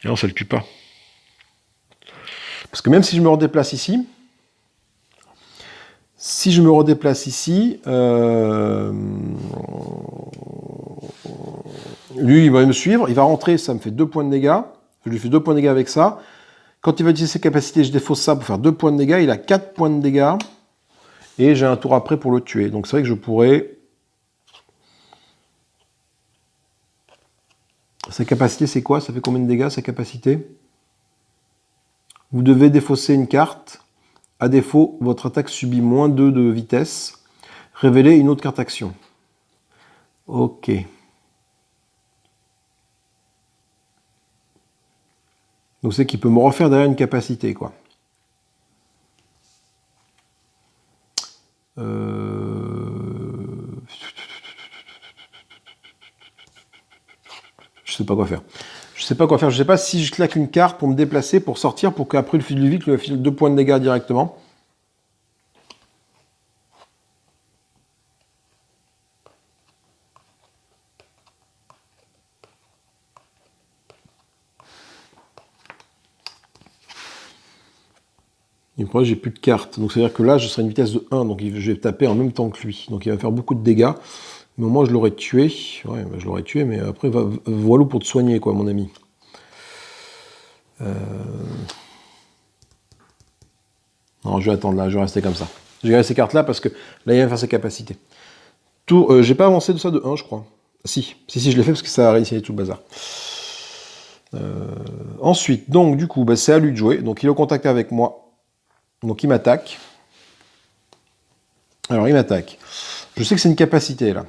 Et non, ça ne le tue pas. Parce que même si je me redéplace ici, lui, il va me suivre, il va rentrer, ça me fait 2 points de dégâts. Je lui fais 2 points de dégâts avec ça. Quand il va utiliser ses capacités, je défausse ça pour faire 2 points de dégâts. Il a 4 points de dégâts. Et j'ai un tour après pour le tuer. Donc c'est vrai que je pourrais... Sa capacité, c'est quoi? Ça fait combien de dégâts, sa capacité? Vous devez défausser une carte. À défaut, votre attaque subit moins 2 de vitesse. Révélez une autre carte action. Ok. Donc c'est qu'il peut me refaire derrière une capacité, quoi. Je sais pas quoi faire. Je sais pas quoi faire. Je sais pas si je claque une carte pour me déplacer, pour sortir, pour qu'après le fil du vide, lui file 2 points de dégâts directement. Et pour j'ai plus de cartes. Donc c'est-à-dire que là, je serai à une vitesse de 1. Donc je vais taper en même temps que lui. Donc il va faire beaucoup de dégâts. Mais au moins, je l'aurais tué. Ouais, bah, je l'aurais tué, mais après, voilà pour te soigner, quoi, mon ami. Non, je vais attendre là, je vais rester comme ça. Je vais garder ces cartes-là parce que là, il va faire ses capacités. J'ai pas avancé de ça de 1, je crois. Si, je l'ai fait parce que ça a réussi tout le bazar. Ensuite, donc, du coup, bah, c'est à lui de jouer. Donc, il est au contact avec moi. Donc, il m'attaque. Alors, il m'attaque. Je sais que c'est une capacité, là.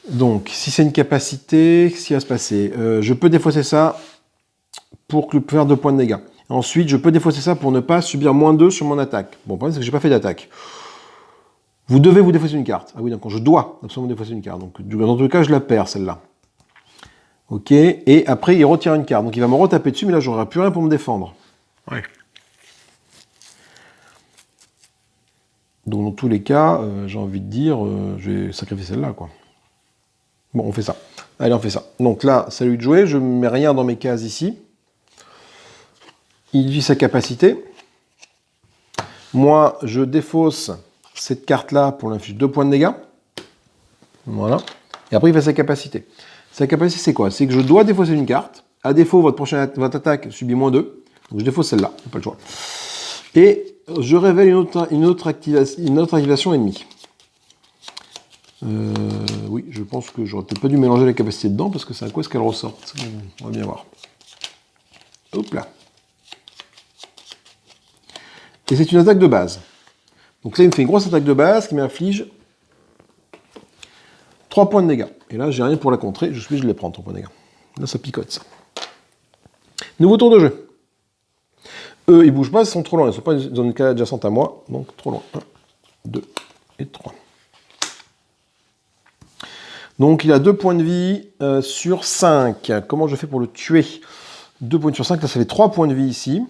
Donc, si c'est une capacité, qu'est-ce qui va se passer? Je peux défausser ça pour faire 2 points de dégâts. Ensuite, je peux défausser ça pour ne pas subir moins 2 sur mon attaque. Bon, le problème, c'est que j'ai pas fait d'attaque. Vous devez vous défausser une carte. Ah oui, d'accord, je dois absolument défausser une carte. Donc, dans tous les cas, je la perds, celle-là. Ok, et après, il retire une carte. Donc, il va me retaper dessus, mais là, j'aurai plus rien pour me défendre. Ouais. Donc, dans tous les cas, j'ai envie de dire, je vais sacrifier celle-là, quoi. Bon, on fait ça. Allez, on fait ça. Donc là, c'est à lui de jouer. Je ne mets rien dans mes cases ici. Il vit sa capacité. Moi, je défausse cette carte-là pour l'infliger 2 points de dégâts. Voilà. Et après, il fait sa capacité. Sa capacité, c'est quoi? C'est que je dois défausser une carte. À défaut, votre attaque subit moins 2. Donc je défausse celle-là. Pas le choix. Et je révèle une autre activation ennemie. Oui, je pense que j'aurais peut-être pas dû mélanger la capacité dedans parce que c'est à quoi est-ce qu'elle ressort. On va bien voir. Hop là. Et c'est une attaque de base. Donc là, il me fait une grosse attaque de base qui m'inflige 3 points de dégâts. Et là, j'ai rien pour la contrer. Je les prends, 3 points de dégâts. Là, ça picote, ça. Nouveau tour de jeu. Eux, ils bougent pas, ils sont trop loin. Ils sont pas dans une case adjacente à moi, donc trop loin. 1, 2 et 3. Donc il a 2 points de vie sur 5. Comment je fais pour le tuer? 2 points sur 5, là ça fait 3 points de vie ici.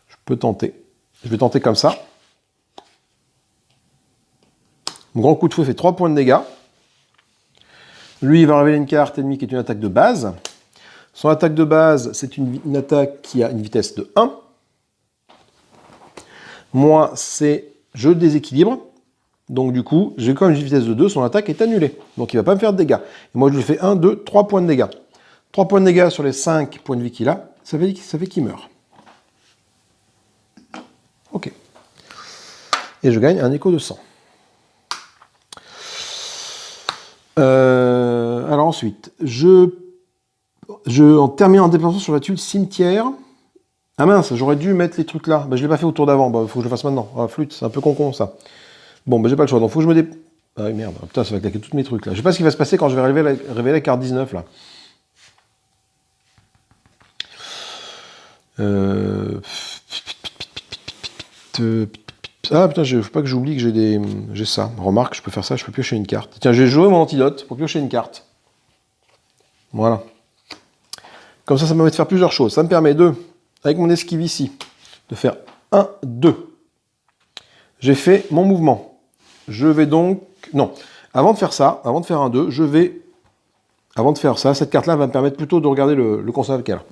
Je peux tenter. Je vais tenter comme ça. Mon grand coup de fouet fait 3 points de dégâts. Lui, il va révéler une carte ennemie qui est une attaque de base. Son attaque de base, c'est une attaque qui a une vitesse de 1. Moi, c'est je déséquilibre. Donc du coup, j'ai quand même une vitesse de 2, son attaque est annulée. Donc il ne va pas me faire de dégâts. Et moi, je lui fais 1, 2, 3 points de dégâts. 3 points de dégâts sur les 5 points de vie qu'il a, ça fait qu'il meurt. Ok. Et je gagne un écho de 100. Alors ensuite, en terminant en déplacement sur la tuile cimetière. Ah mince, j'aurais dû mettre les trucs là. Je ne l'ai pas fait au tour d'avant. Faut que je le fasse maintenant. Ah, flûte, c'est un peu con ça. Bon, j'ai pas le choix. Donc faut que je me Ah oui, merde. Putain, ça va claquer tous mes trucs là. Je sais pas ce qui va se passer quand je vais révéler la carte 19 là. Ah putain, faut pas que j'oublie que j'ai ça. Remarque, je peux faire ça, je peux piocher une carte. Tiens, j'ai joué mon antidote pour piocher une carte. Voilà. Comme ça me permet de faire plusieurs choses. Ça me permet avec mon esquive ici, de faire 1, 2. J'ai fait mon mouvement. Je vais donc... Non. Avant de faire ça, avant de faire un 2, avant de faire ça, cette carte-là va me permettre plutôt de regarder le consommable qu'elle a.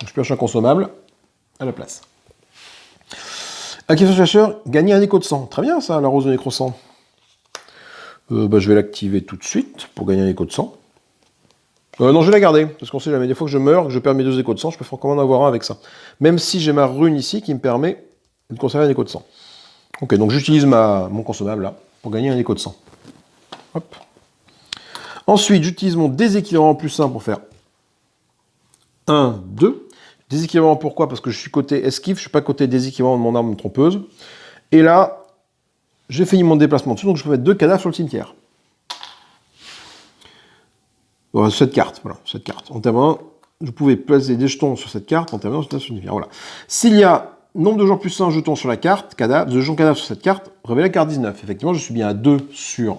Je pioche un consommable à la place. Activation chercheur, gagner un écho de sang. Très bien ça, la rose de nécrosang. Je vais l'activer tout de suite pour gagner un écho de sang. Non, je vais la garder, parce qu'on sait jamais. Des fois que je meurs, que je perds mes 2 échos de sang, je peux encore en avoir un avec ça. Même si j'ai ma rune ici qui me permet de conserver un écho de sang. Ok, donc j'utilise mon consommable là, pour gagner un écho de sang. Hop. Ensuite, j'utilise mon déséquilibrement plus 1 pour faire 1, 2. Déséquilibrement pourquoi? Parce que je suis côté esquive, je ne suis pas côté déséquilibrement de mon arme trompeuse. Et là, j'ai fini mon déplacement dessus, donc je peux mettre 2 cadavres sur le cimetière. Voilà, cette carte, En terminant, je pouvais placer des jetons sur cette carte en terminant sur le cimetière. Voilà. S'il y a nombre de joueurs plus 1 jetons sur la carte, de jetons cadavres sur cette carte, révèle la carte 19. Effectivement, je suis bien à 2 sur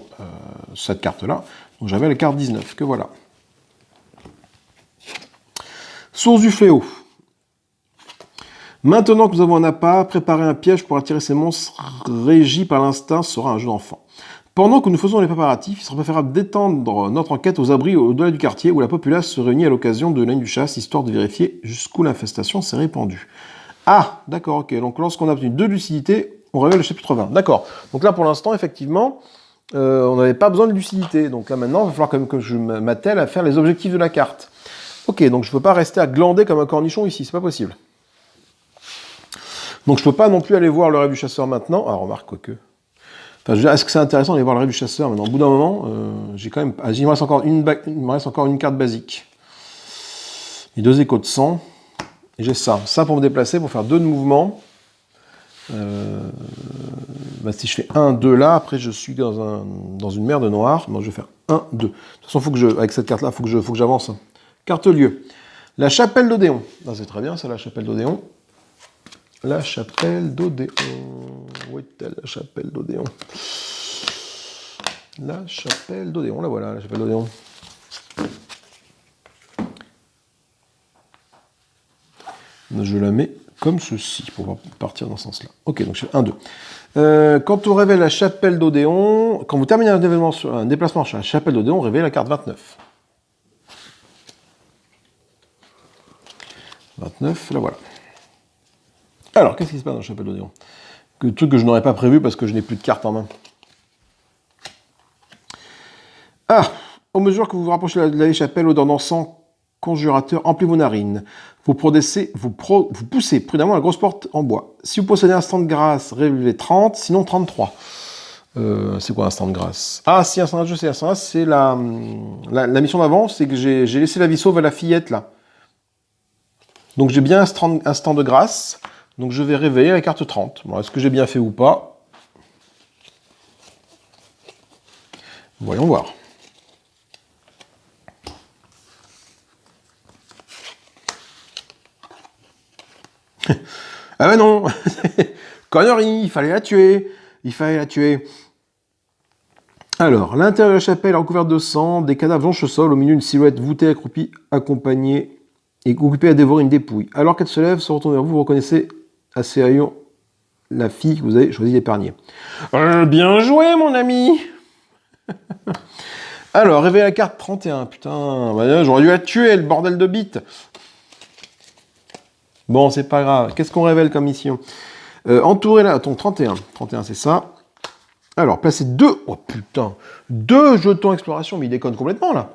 cette carte-là, donc j'avais la carte 19, que voilà. Source du fléau. Maintenant que nous avons un appât, préparer un piège pour attirer ces monstres régis par l'instinct sera un jeu d'enfant. Pendant que nous faisons les préparatifs, il sera préférable d'étendre notre enquête aux abris au-delà du quartier où la populace se réunit à l'occasion de l'année du chasse, histoire de vérifier jusqu'où l'infestation s'est répandue. Ah, d'accord, ok. Donc lorsqu'on a obtenu 2 lucidité, on révèle le chapitre 20. D'accord. Donc là, pour l'instant, effectivement, on n'avait pas besoin de lucidité. Donc là, maintenant, il va falloir quand même que je m'attelle à faire les objectifs de la carte. Ok, donc je ne peux pas rester à glander comme un cornichon ici, c'est pas possible. Donc je peux pas non plus aller voir le rêve du chasseur maintenant. Ah, remarque, quoique. Enfin, je veux dire, est-ce que c'est intéressant d'aller voir le rêve du chasseur maintenant? Au bout d'un moment, j'ai quand même... il me reste encore une carte basique. Et 2 échos de sang. Et j'ai ça. Ça pour me déplacer, pour faire 2 de mouvement. Si je fais 1, 2 là, après je suis dans une mer de noir. Donc je vais faire 1, 2. De toute façon, avec cette carte-là, il faut que j'avance. Carte lieu. La chapelle d'Odéon. Ah, c'est très bien, ça, la chapelle d'Odéon. La chapelle d'Odéon. Où est-elle, la chapelle d'Odéon? La chapelle d'Odéon, la voilà, la chapelle d'Odéon. Je la mets comme ceci, pour pouvoir partir dans ce sens-là. Ok, donc je fais 1, 2. Quand on révèle la chapelle d'Odéon, quand vous terminez un déplacement sur la chapelle d'Odéon, on révèle la carte 29. 29, la voilà. Alors, qu'est-ce qui se passe dans la chapelle d'Odéon? Truc que je n'aurais pas prévu parce que je n'ai plus de cartes en main. Ah! Au mesure que vous vous rapprochez de la chapelle, odeur d'encens conjurateur emplit vos narines. Vous poussez prudemment la grosse porte en bois. Si vous possédez un stand de grâce, révélez 30, sinon 33. C'est quoi un stand de grâce? Ah, si, un stand de grâce, je sais. Un stand de grâce, c'est la mission d'avant, c'est que j'ai laissé la vie sauve à la fillette, là. Donc j'ai bien un stand de grâce. Donc je vais révéler la carte 30. Bon, est-ce que j'ai bien fait ou pas? Voyons voir. Ah ben non. Connerie, il fallait la tuer. Il fallait la tuer. Alors, l'intérieur de la chapelle est recouvert de sang, des cadavres jonchent le sol, au milieu une silhouette voûtée, accroupie, accompagnée et occupée à dévorer une dépouille. Alors qu'elle se lève, se retourne vers vous, vous reconnaissez à ses rayons la fille que vous avez choisi d'épargner. Bien joué, mon ami. Alors, réveillez la carte 31. Putain, bah, j'aurais dû la tuer, le bordel de bite. Bon, c'est pas grave. Qu'est-ce qu'on révèle comme mission? Entourez la... Attends, 31. 31, c'est ça. Alors, placez 2... Oh putain. 2 jetons exploration, mais il déconne complètement, là.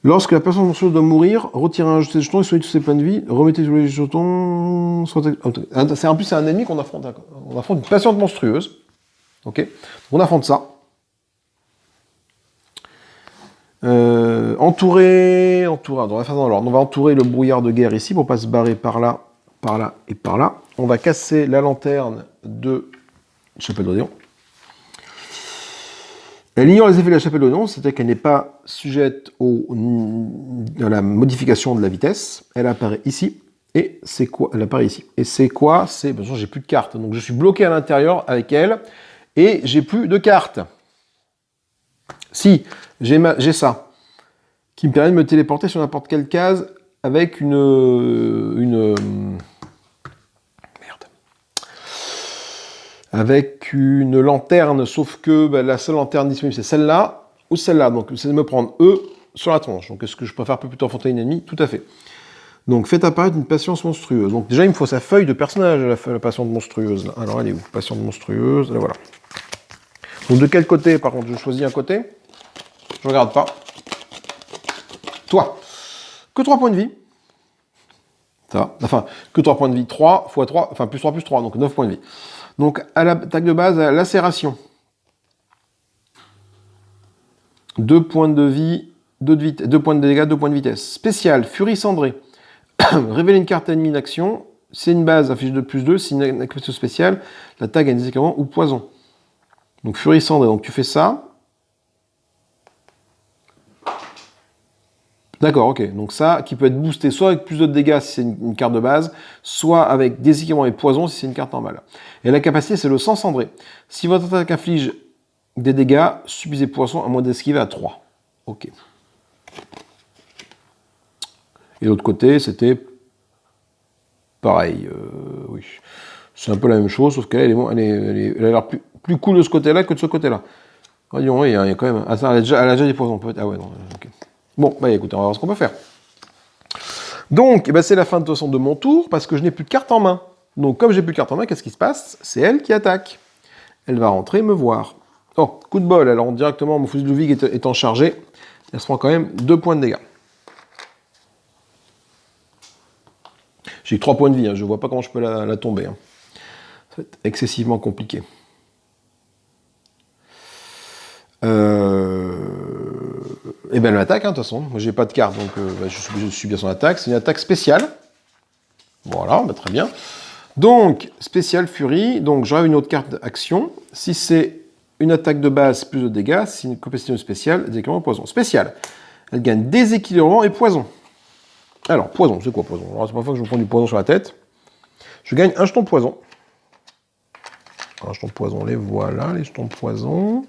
Lorsque la personne monstrueuse doit mourir, retirez un de ses jetons et soignez tous ses points de vie. Remettez tous les jetons... En plus, c'est un ennemi qu'on affronte. On affronte une patiente monstrueuse. Ok. On affronte ça. Entourer... On va faire dans l'ordre. On va entourer le brouillard de guerre ici pour pas se barrer par là et par là. On va casser la lanterne de Chapelle d'Odéon. Elle ignore les effets de la Chapelle d'Odéon, c'est-à-dire qu'elle n'est pas sujette à la modification de la vitesse. Elle apparaît ici. Et c'est quoi? Elle apparaît ici. Et c'est quoi? C'est... Bien sûr, j'ai plus de cartes. Donc je suis bloqué à l'intérieur avec elle. Et j'ai plus de cartes. Si, j'ai ça. Qui me permet de me téléporter sur n'importe quelle case avec une avec une lanterne, sauf que bah, la seule lanterne disponible, c'est celle-là ou celle-là. Donc, c'est de me prendre eux sur la tronche. Donc, est-ce que je préfère plutôt affronter une ennemie? Tout à fait. Donc, faites apparaître une patience monstrueuse. Donc, déjà, il me faut sa feuille de personnage, la patience monstrueuse. Là. Alors, elle est où? Patience monstrueuse, là, voilà. Donc, de quel côté, par contre? Je choisis un côté. Je regarde pas. Toi. Que 3 points de vie. Ça. Enfin, que 3 points de vie. 3 x 3, enfin, plus 3 plus 3, donc 9 points de vie. Donc, à l'attaque de base, à lacération. 2 points de vie, 2 points de dégâts, 2 points de vitesse. Spécial, furie cendrée. Révéler une carte ennemie d'action. C'est une base, affiche de plus 2. C'est une activité spéciale. La tag a un déséquilibrement ou poison. Donc, furie cendrée. Donc, tu fais ça. D'accord, ok. Donc ça, qui peut être boosté soit avec plus de dégâts si c'est une carte de base, soit avec déséquilibrement et poison si c'est une carte normale. Et la capacité, c'est le sang cendré. Si votre attaque inflige des dégâts, subissez poison à moins d'esquiver à 3. Ok. Et l'autre côté, c'était pareil. Oui. C'est un peu la même chose, sauf qu'elle elle a l'air plus cool de ce côté-là que de ce côté-là. Voyons, il y a quand même... Ah, ça, elle a déjà des poisons, peut-être. Ah ouais, non, ok. Bon, bah écoutez, on va voir ce qu'on peut faire. Donc, bah, c'est la fin de toute façon de mon tour, parce que je n'ai plus de carte en main. Donc, comme j'ai plus de carte en main, qu'est-ce qui se passe? C'est elle qui attaque. Elle va rentrer me voir. Oh, coup de bol, alors directement, mon fusil de Ludwig étant chargé, elle se prend quand même 2 points de dégâts. J'ai 3 points de vie, hein, je ne vois pas comment je peux la tomber. Hein. Ça va être excessivement compliqué. Et bien elle m'attaque, hein, de toute façon. Moi j'ai pas de carte, donc bah, je suis bien son attaque. C'est une attaque spéciale. Voilà, bah, très bien. Donc, spéciale furie. Donc j'aurai une autre carte d'action. Si c'est une attaque de base, plus de dégâts. Si c'est une compétition spéciale, déséquilibrement poison. Spéciale. Elle gagne déséquilibrement et poison. Alors, poison, c'est quoi poison? Alors, c'est pas la fois que je me prends du poison sur la tête. Je gagne un jeton poison. Un jeton poison, les voilà, les jetons poison.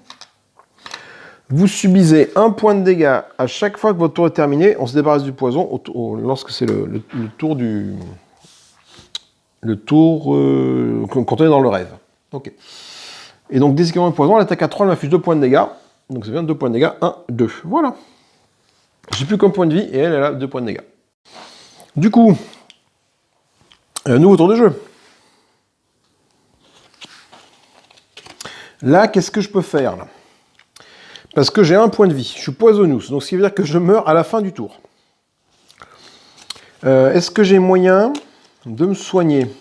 Vous subissez 1 point de dégâts à chaque fois que votre tour est terminé. On se débarrasse du poison lorsque c'est le tour du... Le tour quand on est dans le rêve. Ok. Et donc, déséquilibrement de poison, l'attaque à 3, elle m'affiche 2 points de dégâts. Donc, ça vient de 2 points de dégâts. 1, 2. Voilà. J'ai plus qu'un point de vie et elle a 2 points de dégâts. Du coup, nouveau tour de jeu. Là, qu'est-ce que je peux faire là? Parce que j'ai 1 point de vie. Je suis poisonous. Donc, ce qui veut dire que je meurs à la fin du tour. Est-ce que j'ai moyen de me soigner?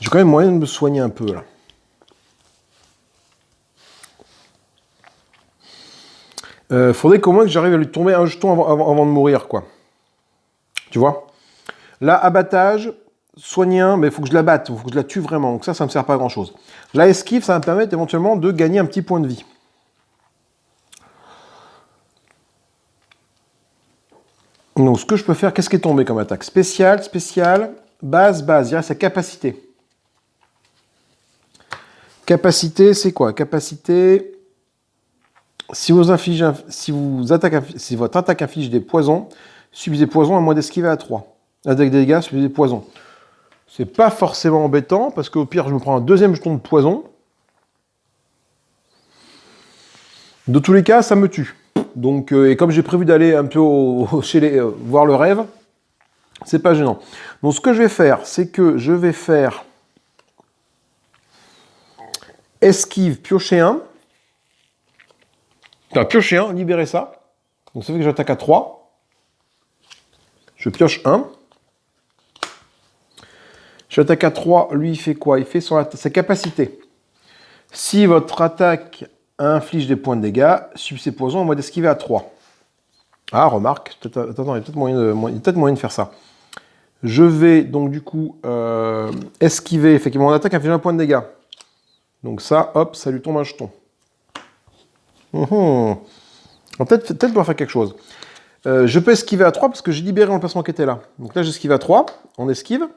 J'ai quand même moyen de me soigner un peu, là. Faudrait qu'au moins que j'arrive à lui tomber un jeton avant de mourir, quoi. Tu vois? Là, abattage, soigner un, mais il faut que je la batte. Il faut que je la tue vraiment. Donc ça me sert pas à grand-chose. La esquive, ça va me permettre éventuellement de gagner un petit point de vie. Donc, ce que je peux faire, qu'est-ce qui est tombé comme attaque? Spécial, spécial, base, base. Il y a sa capacité. Capacité, c'est quoi? Capacité, si votre attaque inflige des poisons, subissez des poisons à moins d'esquiver à 3. Avec des dégâts, subissez des poisons. C'est pas forcément embêtant, parce qu'au pire, je me prends un deuxième jeton de poison. De tous les cas, ça me tue. Donc, et comme j'ai prévu d'aller un peu chez voir le rêve, c'est pas gênant. Donc, ce que je vais faire, c'est que je vais faire esquive, piocher 1. Enfin, piocher 1, libérer ça. Donc, ça fait que j'attaque à 3. Je pioche 1. J'attaque à 3. Lui, il fait quoi? Il fait sa capacité. Si votre attaque inflige des points de dégâts, subit ses poisons, on va d'esquiver à 3. Ah, remarque, attends, il y a peut-être moyen de faire ça. Je vais donc du coup esquiver, effectivement, mon attaque inflige un point de dégâts. Donc ça, hop, ça lui tombe un jeton. On va peut-être pouvoir faire quelque chose. Je peux esquiver à 3 parce que j'ai libéré l'emplacement qui était là. Donc là, j'esquive à 3, on esquive.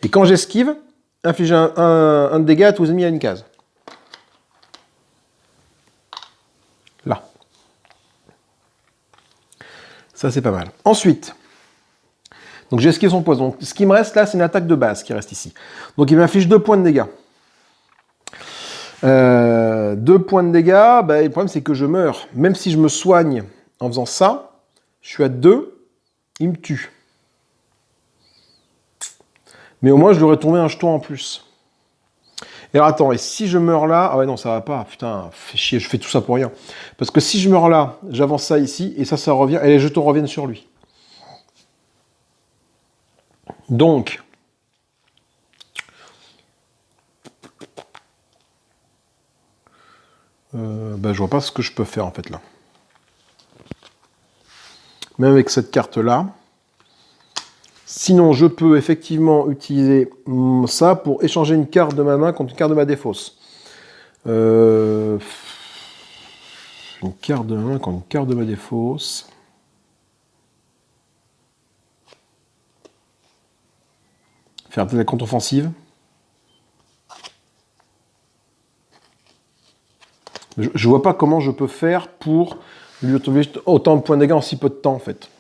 Et quand j'esquive, inflige un dégât à tous les ennemis à une case. Là. Ça, c'est pas mal. Ensuite, donc j'ai esquivé son poison. Ce qui me reste là, c'est une attaque de base qui reste ici. Donc il m'inflige 2 points de dégâts. 2 points de dégâts, bah, le problème c'est que je meurs. Même si je me soigne en faisant ça, je suis à 2, il me tue. Mais au moins je lui aurais tombé un jeton en plus. Et alors attends, et si je meurs là... Ah ouais non, ça va pas, putain, fais chier, je fais tout ça pour rien. Parce que si je meurs là, j'avance ça ici, et ça revient, et les jetons reviennent sur lui. Donc... je vois pas ce que je peux faire en fait là. Même avec cette carte là. Sinon, je peux effectivement utiliser ça pour échanger une carte de ma main contre une carte de ma défausse. Une carte de ma main contre une carte de ma défausse. Faire peut-être la contre-offensive. Je vois pas comment je peux faire pour lui retrouver autant de points de dégâts en si peu de temps en fait.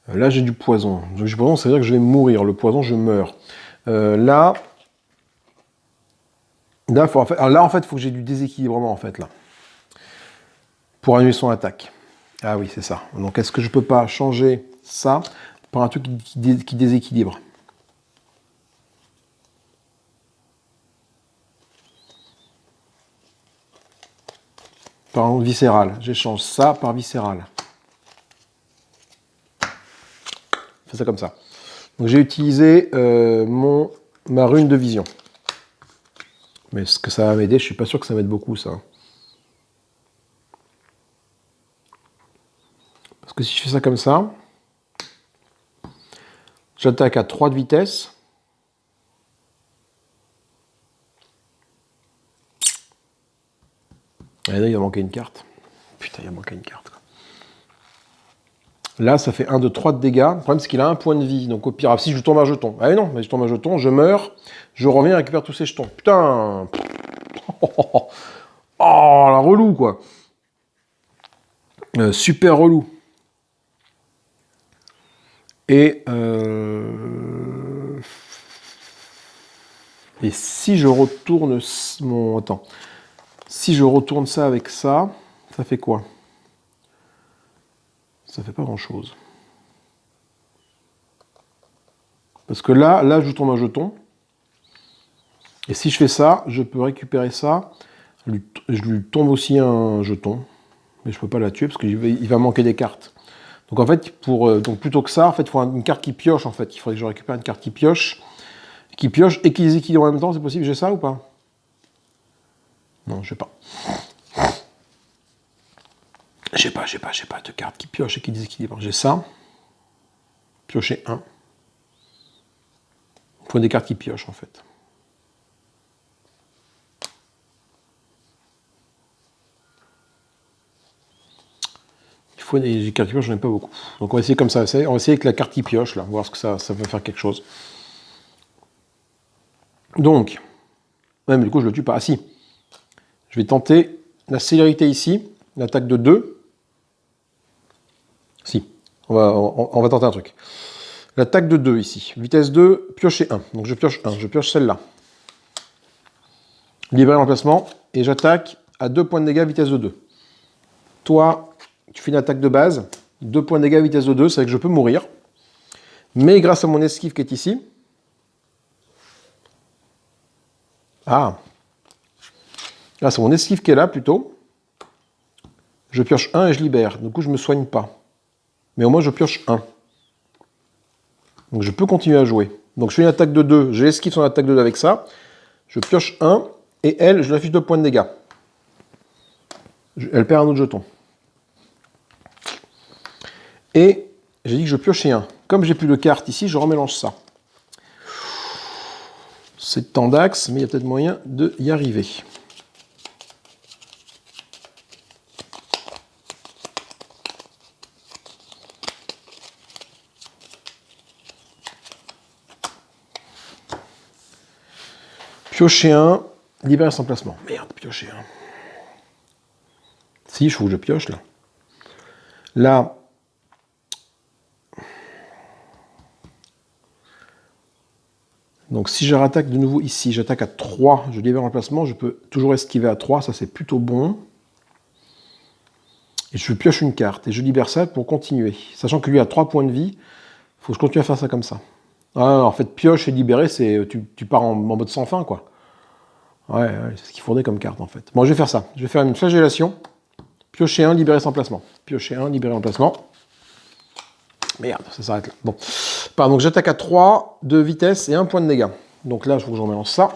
Là, j'ai du poison. Donc, du poison, ça veut dire que je vais mourir. Le poison, je meurs. Là, en fait, il faut que j'ai du déséquilibrement, en fait, là. Pour annuler son attaque. Ah oui, c'est ça. Donc, est-ce que je peux pas changer ça par un truc qui déséquilibre? Par exemple, viscéral. J'échange ça par viscéral. Fais ça comme ça. Donc j'ai utilisé ma rune de vision. Mais est-ce que ça va m'aider? Je suis pas sûr que ça m'aide beaucoup, ça. Parce que si je fais ça comme ça, j'attaque à 3 de vitesse. Et là, il va manquer une carte. Putain, il a manqué une carte. Quoi. Là, ça fait 1, 2, 3 de dégâts. Le problème, c'est qu'il a un point de vie. Donc, au pire, si je tombe un jeton. Ah non, mais je tombe un jeton, je meurs, je reviens et récupère tous ces jetons. Putain. Oh, la relou, quoi. Super relou. Et si je retourne mon... Attends. Si je retourne ça avec ça, ça fait quoi? Ça fait pas grand-chose. Parce que là, je tombe un jeton. Et si je fais ça, je peux récupérer ça. Je lui tombe aussi un jeton. Mais je peux pas la tuer parce qu'il va manquer des cartes. Donc en fait, donc plutôt que ça, en fait, il faut une carte qui pioche. En fait, il faudrait que je récupère une carte qui pioche et qui déséquilibre en même temps. C'est possible, j'ai ça ou pas? Non, je sais pas. J'ai pas de carte qui pioche et qui déséquilibre. J'ai ça. Piocher 1. Il faut des cartes qui piochent en fait. faut des cartes qui piochent, j'en ai pas beaucoup. Donc on va essayer comme ça. On va essayer avec la carte qui pioche, là, voir ce que ça va faire quelque chose. Donc, ouais, mais du coup, je le tue pas. Ah si. Je vais tenter la célérité ici, l'attaque de 2. Si, on va tenter un truc. L'attaque de 2 ici. Vitesse 2, piocher 1. Donc je pioche 1, je pioche celle-là. Libérer l'emplacement, et j'attaque à 2 points de dégâts, vitesse de 2. Toi, tu fais une attaque de base, 2 points de dégâts, vitesse de 2, c'est vrai que je peux mourir. Mais grâce à mon esquive qui est ici... Ah, grâce à mon esquive qui est là, plutôt, je pioche 1 et je libère. Du coup, je ne me soigne pas. Mais au moins, je pioche 1. Donc, je peux continuer à jouer. Donc, je fais une attaque de 2, j'ai esquive son attaque de 2 avec ça. Je pioche 1, et elle, je lui affiche 2 points de dégâts. Elle perd un autre jeton. Et j'ai dit que je piochais 1. Comme j'ai plus de cartes ici, je remélange ça. C'est tendax, mais il y a peut-être moyen de y arriver. Piocher 1, libérer son placement. Merde, piocher 1. Si, il faut que je pioche, là. Là... Donc si je rattaque de nouveau ici, j'attaque à 3, je libère l'emplacement, je peux toujours esquiver à 3, ça c'est plutôt bon. Et je pioche une carte, et je libère ça pour continuer. Sachant que lui a 3 points de vie, il faut que je continue à faire ça comme ça. Ah, en fait, pioche et libérer, c'est tu pars en mode sans fin, quoi. Ouais, c'est ce qu'il faudrait comme carte, en fait. Bon, je vais faire ça. Je vais faire une flagellation. Piocher 1, libérer son placement. Piocher 1, libérer l'emplacement. Merde, ça s'arrête là. Bon. Pardon, donc j'attaque à 3 de vitesse et 1 point de dégâts. Donc là, il faut que je remélange ça.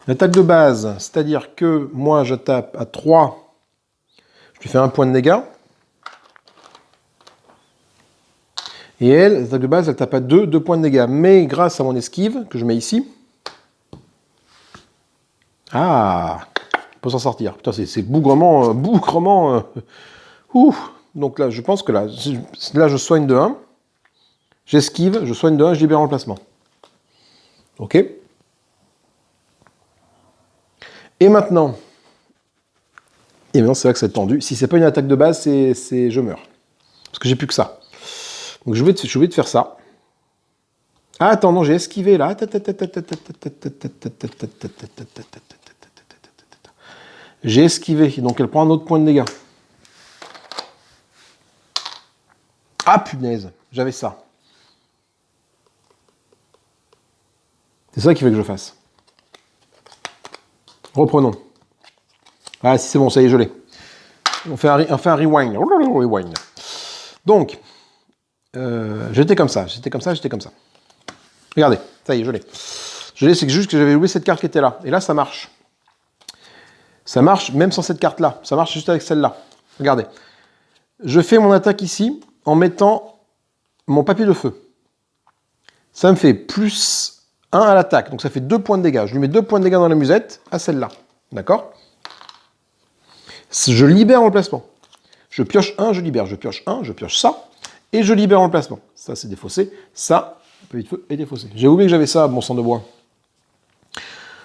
L'attaque de base, c'est-à-dire que moi, je tape à 3, je lui fais 1 point de dégâts. Et elle, l'attaque de base, elle tape à 2, 2 points de dégâts. Mais grâce à mon esquive, que je mets ici... Ah, on peut s'en sortir. Putain, c'est bougrement... Ouh. Donc là, je pense que là, je soigne de 1. J'esquive, je soigne de 1, je libère l'emplacement. Ok. Et maintenant, c'est là que c'est tendu. Si c'est pas une attaque de base, je meurs. Parce que j'ai plus que ça. Donc je vais obligé de faire ça. Ah, attends, non, j'ai esquivé là. J'ai esquivé, donc elle prend un autre point de dégâts. Ah, punaise, j'avais ça. C'est ça qu'il faut que je fasse. Reprenons. Ah, si c'est bon, ça y est, je l'ai. On fait un rewind. Donc, j'étais comme ça. Regardez, ça y est, je l'ai. C'est juste que j'avais oublié cette carte qui était là. Et là, ça marche. Ça marche même sans cette carte-là. Ça marche juste avec celle-là. Regardez. Je fais mon attaque ici en mettant mon papier de feu. Ça me fait plus 1 à l'attaque. Donc ça fait 2 points de dégâts. Je lui mets 2 points de dégâts dans la musette à celle-là. D'accord? Je libère l'emplacement. Je pioche 1, je libère. Je pioche 1, je pioche ça. Et je libère l'emplacement. Ça, c'est défaussé. Ça, papier de feu est défaussé. J'ai oublié que j'avais ça, bon sang de bois.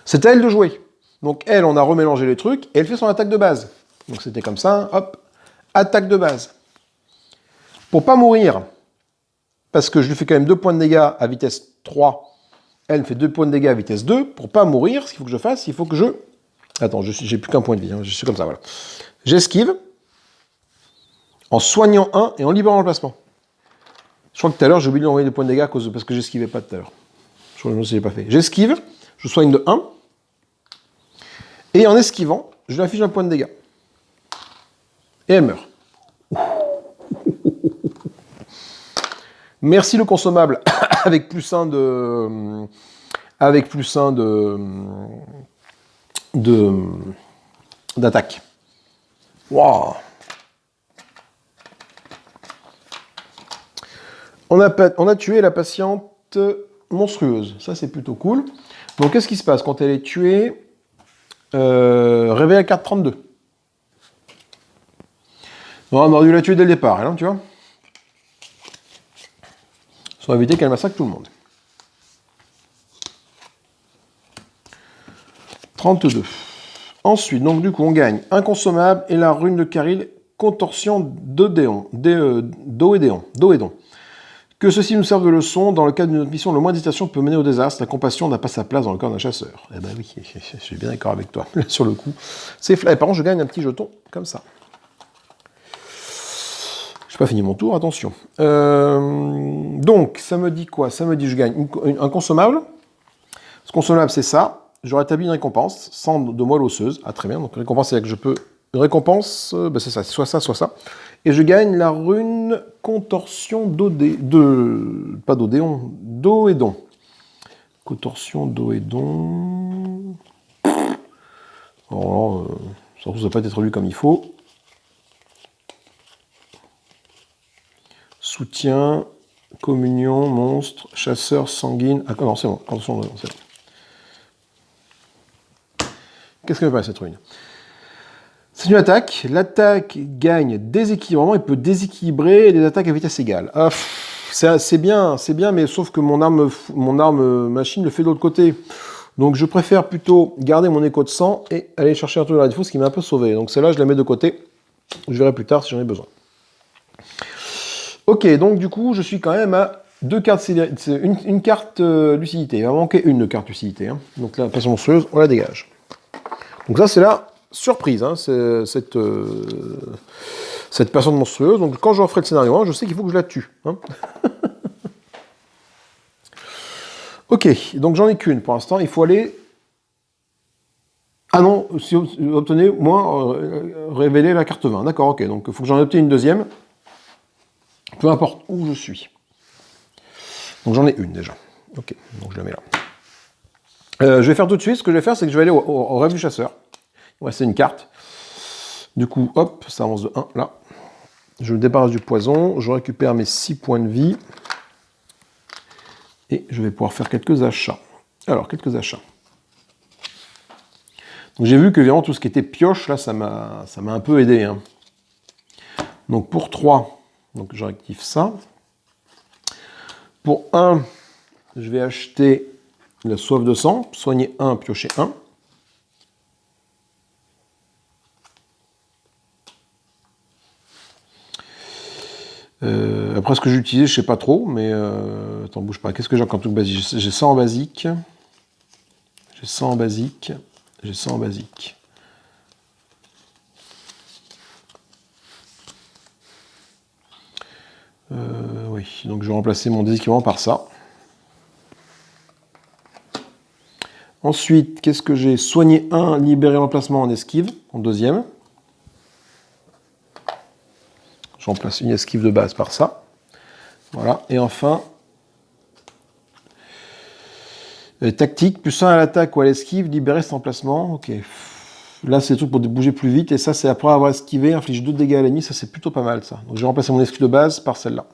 C'est à elle de jouer. Donc elle, on a remélangé les trucs, et elle fait son attaque de base. Donc c'était comme ça, hop, attaque de base. Pour pas mourir, parce que je lui fais quand même 2 points de dégâts à vitesse 3, elle fait 2 points de dégâts à vitesse 2, pour pas mourir, ce qu'il faut que je fasse, il faut que je... Attends, j'ai plus qu'un point de vie, hein, je suis comme ça, voilà. J'esquive, en soignant 1 et en libérant l'emplacement. Je crois que tout à l'heure, j'ai oublié d'envoyer des points de dégâts parce que j'esquivais pas tout à l'heure. Je ne sais pas fait. J'esquive, je soigne de 1, et en esquivant, je lui affiche un point de dégâts. Et elle meurt. Merci le consommable avec plus 1 de... Avec plus 1 d'attaque. Waouh. On a tué la patiente monstrueuse. Ça, c'est plutôt cool. Donc, qu'est-ce qui se passe quand elle est tuée? Réveil à carte 32. Non, on aurait dû la tuer dès le départ, hein, tu vois. Pour éviter qu'elle massacre tout le monde. 32. Ensuite, donc du coup, on gagne inconsommable et la rune de Caril, contorsion d'Odéon. D'Oédon. Que ceci nous serve de leçon. Dans le cadre d'une autre mission, le moins d'hésitation peut mener au désastre. La compassion n'a pas sa place dans le corps d'un chasseur. Eh ben oui, je suis bien d'accord avec toi. Là, sur le coup, c'est flat. Par contre, je gagne un petit jeton comme ça. Je n'ai pas fini mon tour, attention. Donc, ça me dit quoi? Ça me dit que je gagne un consommable. Ce consommable, c'est ça. Je rétablis une récompense, 100 de moelle osseuse. Ah, très bien. Donc, récompense, c'est là que je peux... Une récompense, ben c'est ça, soit ça, soit ça. Et je gagne la rune contorsion pas d'Odéon, d'Oédon. Contorsion d'Oédon... Alors, surtout, ça n'a pas été traduit comme il faut. Soutien, communion, monstre, chasseur, sanguine... Ah non, c'est bon. Attention, c'est bon. Qu'est-ce qu'elle me paraît cette rune? C'est une attaque. L'attaque gagne déséquilibrement et peut déséquilibrer les attaques à vitesse égale. Ah, c'est bien, mais sauf que mon arme machine le fait de l'autre côté. Donc je préfère plutôt garder mon écho de sang et aller chercher un truc dans la défausse, ce qui m'a un peu sauvé. Donc celle-là, je la mets de côté. Je verrai plus tard si j'en ai besoin. Ok, donc du coup, je suis quand même à 2 cartes, une carte lucidité. Il va manquer une carte lucidité. Hein. Donc la passion monstrueuse, on la dégage. Donc ça, c'est la surprise, hein, cette personne monstrueuse. Donc quand je referai le scénario 1, je sais qu'il faut que je la tue. Hein. Ok, donc j'en ai qu'une pour l'instant. Il faut aller... Ah non, si vous obtenez, moi, révéler la carte 20. D'accord, ok. Donc il faut que j'en obtienne une deuxième. Peu importe où je suis. Donc j'en ai une déjà. Ok, donc je la mets là. Je vais faire tout de suite. Ce que je vais faire, c'est que je vais aller au rêve du chasseur. Ouais, c'est une carte. Du coup, hop, ça avance de 1, là. Je me débarrasse du poison, je récupère mes 6 points de vie. Et je vais pouvoir faire quelques achats. Alors, quelques achats. Donc j'ai vu que vraiment tout ce qui était pioche, là, ça m'a un peu aidé. Hein. Donc pour 3, donc je réactive ça. Pour 1, je vais acheter la soif de sang, soigner 1, piocher 1. Après, ce que j'ai utilisé, je sais pas trop, mais attends, bouge pas. Qu'est-ce que j'ai en truc basique? J'ai 100 en basique. J'ai 100 en basique. J'ai 100 en basique. Oui, donc je vais remplacer mon déséquilibrement par ça. Ensuite, qu'est-ce que j'ai? Soigner 1, libérer l'emplacement en esquive, en deuxième. Je remplace une esquive de base par ça. Voilà, et enfin, tactique, +1 à l'attaque ou à l'esquive, libérer cet emplacement. Ok. Là, c'est tout pour bouger plus vite, et ça, c'est après avoir esquivé, inflige 2 dégâts à l'ennemi, ça c'est plutôt pas mal ça. Donc je vais remplacer mon esquive de base par celle-là.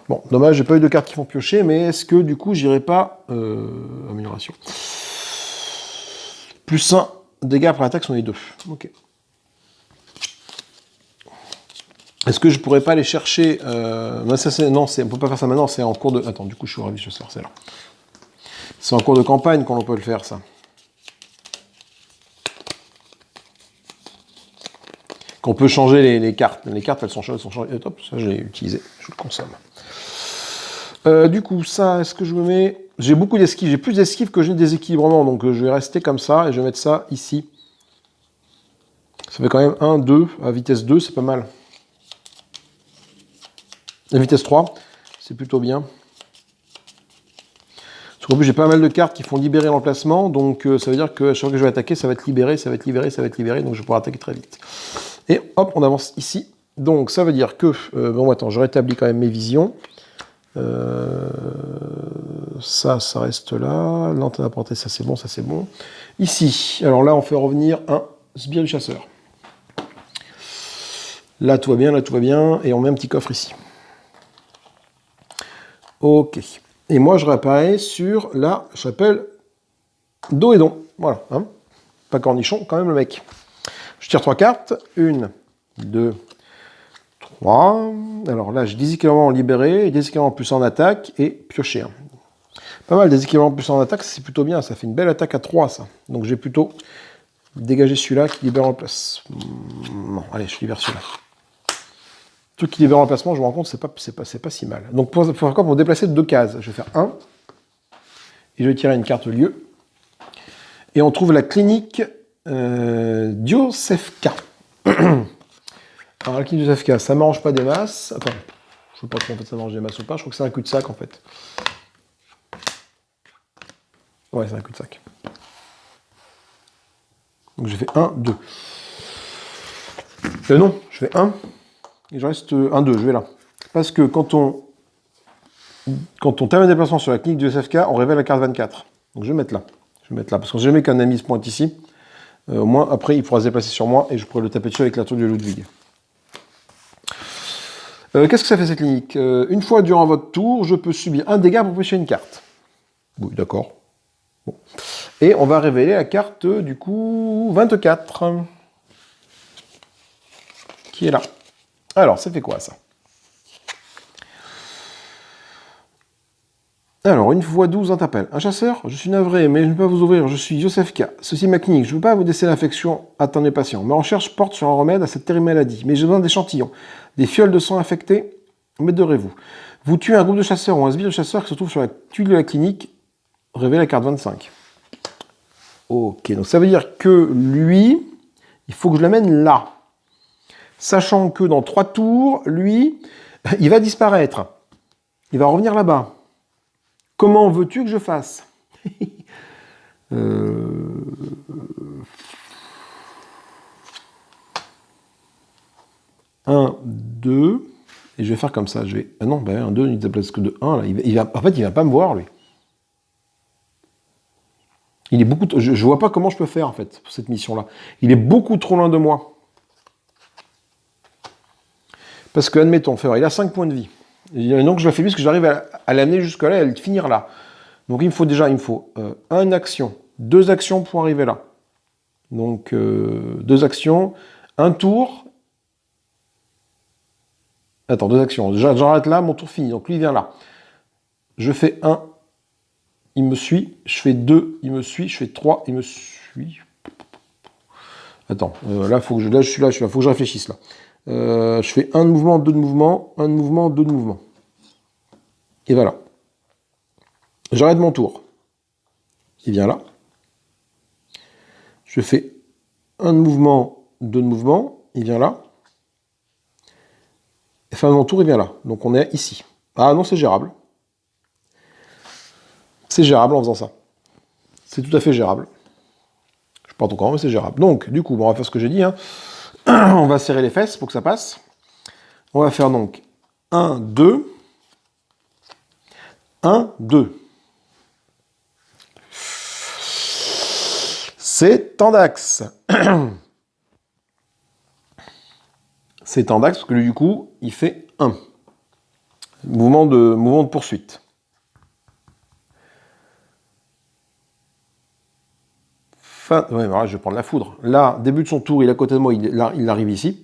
Bon, dommage, j'ai pas eu de cartes qui font piocher, mais est-ce que du coup, j'irai pas... amélioration. +1 dégâts après l'attaque sont les 2. Ok. Est-ce que je pourrais pas aller chercher... non, on peut pas faire ça maintenant, c'est en cours de... Attends, du coup, je suis ravi, je sors, c'est là. C'est en cours de campagne qu'on peut le faire, ça. Qu'on peut changer les cartes. Les cartes, elles sont changées. Hop, ça, je l'ai utilisé. Je le consomme. Du coup, ça, est-ce que je me mets... J'ai beaucoup d'esquives. J'ai plus d'esquives que j'ai de déséquilibrement. Donc, je vais rester comme ça et je vais mettre ça ici. Ça fait quand même 1, 2. À vitesse 2, c'est pas mal. À vitesse 3, c'est plutôt bien. Parce qu'en plus, j'ai pas mal de cartes qui font libérer l'emplacement. Donc, ça veut dire que chaque fois que je vais attaquer, ça va être libéré, ça va être libéré, ça va être libéré. Donc, je vais pouvoir attaquer très vite. Et hop, on avance ici. Donc, ça veut dire que... bon, attends, je rétablis quand même mes visions. Ça reste là. L'antenne à portée, ça c'est bon, ça c'est bon. Ici, alors là, on fait revenir un sbire du chasseur. Là, tout va bien, là, tout va bien. Et on met un petit coffre ici. Ok. Et moi, je réapparais sur la chapelle Do et Don. Voilà. Hein. Pas cornichon, quand même, le mec. Je tire 3 cartes. 1, 2, 3. Alors là, j'ai des équivalents libérés, des équivalents plus en attaque et piocher. Pas mal, des équivalents plus en attaque, c'est plutôt bien. Ça fait une belle attaque à 3, ça. Donc j'ai plutôt dégagé celui-là qui libère en place. Non, allez, je libère celui-là. Tout qui libère en placement, je me rends compte, c'est pas si mal. Donc pour faire quoi? Pour déplacer 2 cases. Je vais faire 1. Et je vais tirer une carte lieu. Et on trouve la clinique Diosefka. Alors la clinique Diosefka, ça ne m'arrange pas des masses. Attends, je ne sais pas trop en fait ça m'arrange des masses ou pas. Je crois que c'est un cul-de-sac en fait. Ouais, c'est un cul-de-sac. Donc j'ai fait 1, 2. Non, je fais 1. Et je reste 1, 2, je vais là. Parce que quand on termine le déplacement sur la clinique Diosefka, on révèle la carte 24. Donc je vais mettre là. Je vais mettre là. Parce qu'on sait jamais qu'un ami se pointe ici. Au moins, après, il pourra se déplacer sur moi et je pourrai le taper dessus avec la tour de Ludwig. Qu'est-ce que ça fait cette clinique? Une fois durant votre tour, je peux subir un dégât pour pêcher une carte. Oui, d'accord. Bon. Et on va révéler la carte, du coup, 24. Qui est là. Alors, ça fait quoi, ça? Alors, une fois 12, on t'appelle. Un chasseur, je suis navré, mais je ne peux pas vous ouvrir, je suis Diosefka. Ceci est ma clinique, je ne veux pas vous laisser l'infection à mes patients. Ma recherche porte sur un remède à cette terrible maladie, mais j'ai besoin d'échantillons, des fioles de sang infectées, m'aiderez-vous. Vous tuez un groupe de chasseurs ou un sbire de chasseurs qui se trouve sur la tuile de la clinique, révélez la carte 25. Ok, donc ça veut dire que lui, il faut que je l'amène là. Sachant que dans 3 tours, lui, il va disparaître. Il va revenir là-bas. Comment veux-tu que je fasse? 1, 2, et je vais faire comme ça. Je vais... Ah non, ben 1, 2, il ne déplace que de 1. Là. En fait, il ne va pas me voir, lui. Il est beaucoup... Je ne vois pas comment je peux faire, en fait, pour cette mission-là. Il est beaucoup trop loin de moi. Parce que, admettons, il a 5 points de vie. Et donc, je le fais parce que j'arrive à l'amener jusque-là et à le finir là. Donc, il me faut une action, 2 actions pour arriver là. Donc, 2 actions, un tour. Attends, 2 actions. J'arrête là, mon tour fini. Donc, lui, il vient là. Je fais 1, il me suit. Je fais 2, il me suit. Je fais 3, il me suit. Attends, là, je suis là, faut que je réfléchisse là. Je fais 1 de mouvement, 2 de mouvement, 1 de mouvement, 2 de mouvement. Et voilà. J'arrête mon tour. Il vient là. Je fais 1 de mouvement, 2 de mouvement. Il vient là. Et fin de mon tour, il vient là. Donc on est ici. Ah non, c'est gérable. C'est gérable en faisant ça. C'est tout à fait gérable. Je ne sais pas encore, mais c'est gérable. Donc, du coup, on va faire ce que j'ai dit. Hein. On va serrer les fesses pour que ça passe. On va faire donc 1, 2. 1, 2. C'est Tandax. C'est Tandax parce que lui, du coup, il fait 1. Mouvement de poursuite. Ouais, voilà, je vais prendre la foudre. Là, début de son tour, il est à côté de moi, il arrive ici.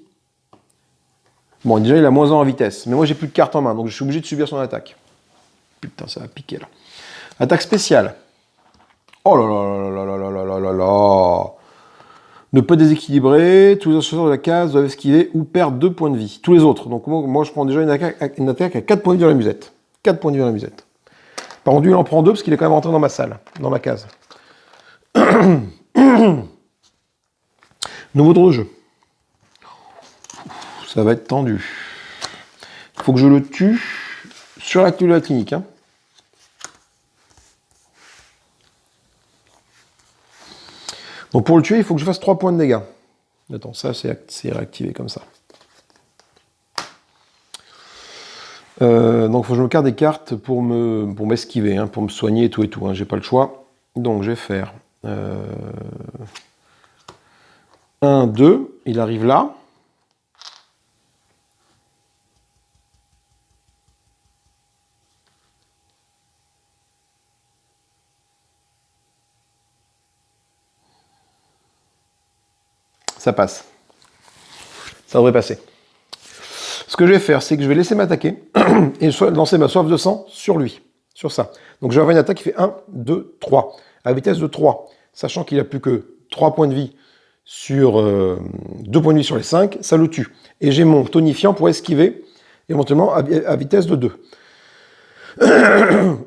Bon, déjà, il a moins 1 en vitesse. Mais moi, j'ai plus de cartes en main, donc je suis obligé de subir son attaque. Putain, ça va piquer, là. Attaque spéciale. Oh là là là là là là là là là. Ne pas déséquilibrer. Tous les chasseurs de la case doivent esquiver ou perdre 2 points de vie. Tous les autres. Donc, moi je prends déjà une attaque à 4 points de vie dans la musette. 4 points de vie dans la musette. Par contre, lui, il en prend 2 parce qu'il est quand même rentré dans ma salle, dans ma case. Nouveau tour de jeu. Ça va être tendu. Il faut que je le tue sur la clé de la clinique. Hein. Donc pour le tuer, il faut que je fasse 3 points de dégâts. Attends, ça c'est réactivé comme ça. Donc il faut que je me garde des cartes pour m'esquiver, hein, pour me soigner et tout. Hein. J'ai pas le choix. Donc je vais faire 1, 2. Il arrive là. ça passe. Ça devrait passer. Ce que je vais faire, c'est que je vais laisser m'attaquer et lancer ma soif de sang sur lui, sur ça. Donc je vais avoir une attaque qui fait 1, 2, 3, à vitesse de 3, sachant qu'il n'a plus que 3 points de vie sur 2 points de vie sur les 5, ça le tue. Et j'ai mon tonifiant pour esquiver, éventuellement à vitesse de 2.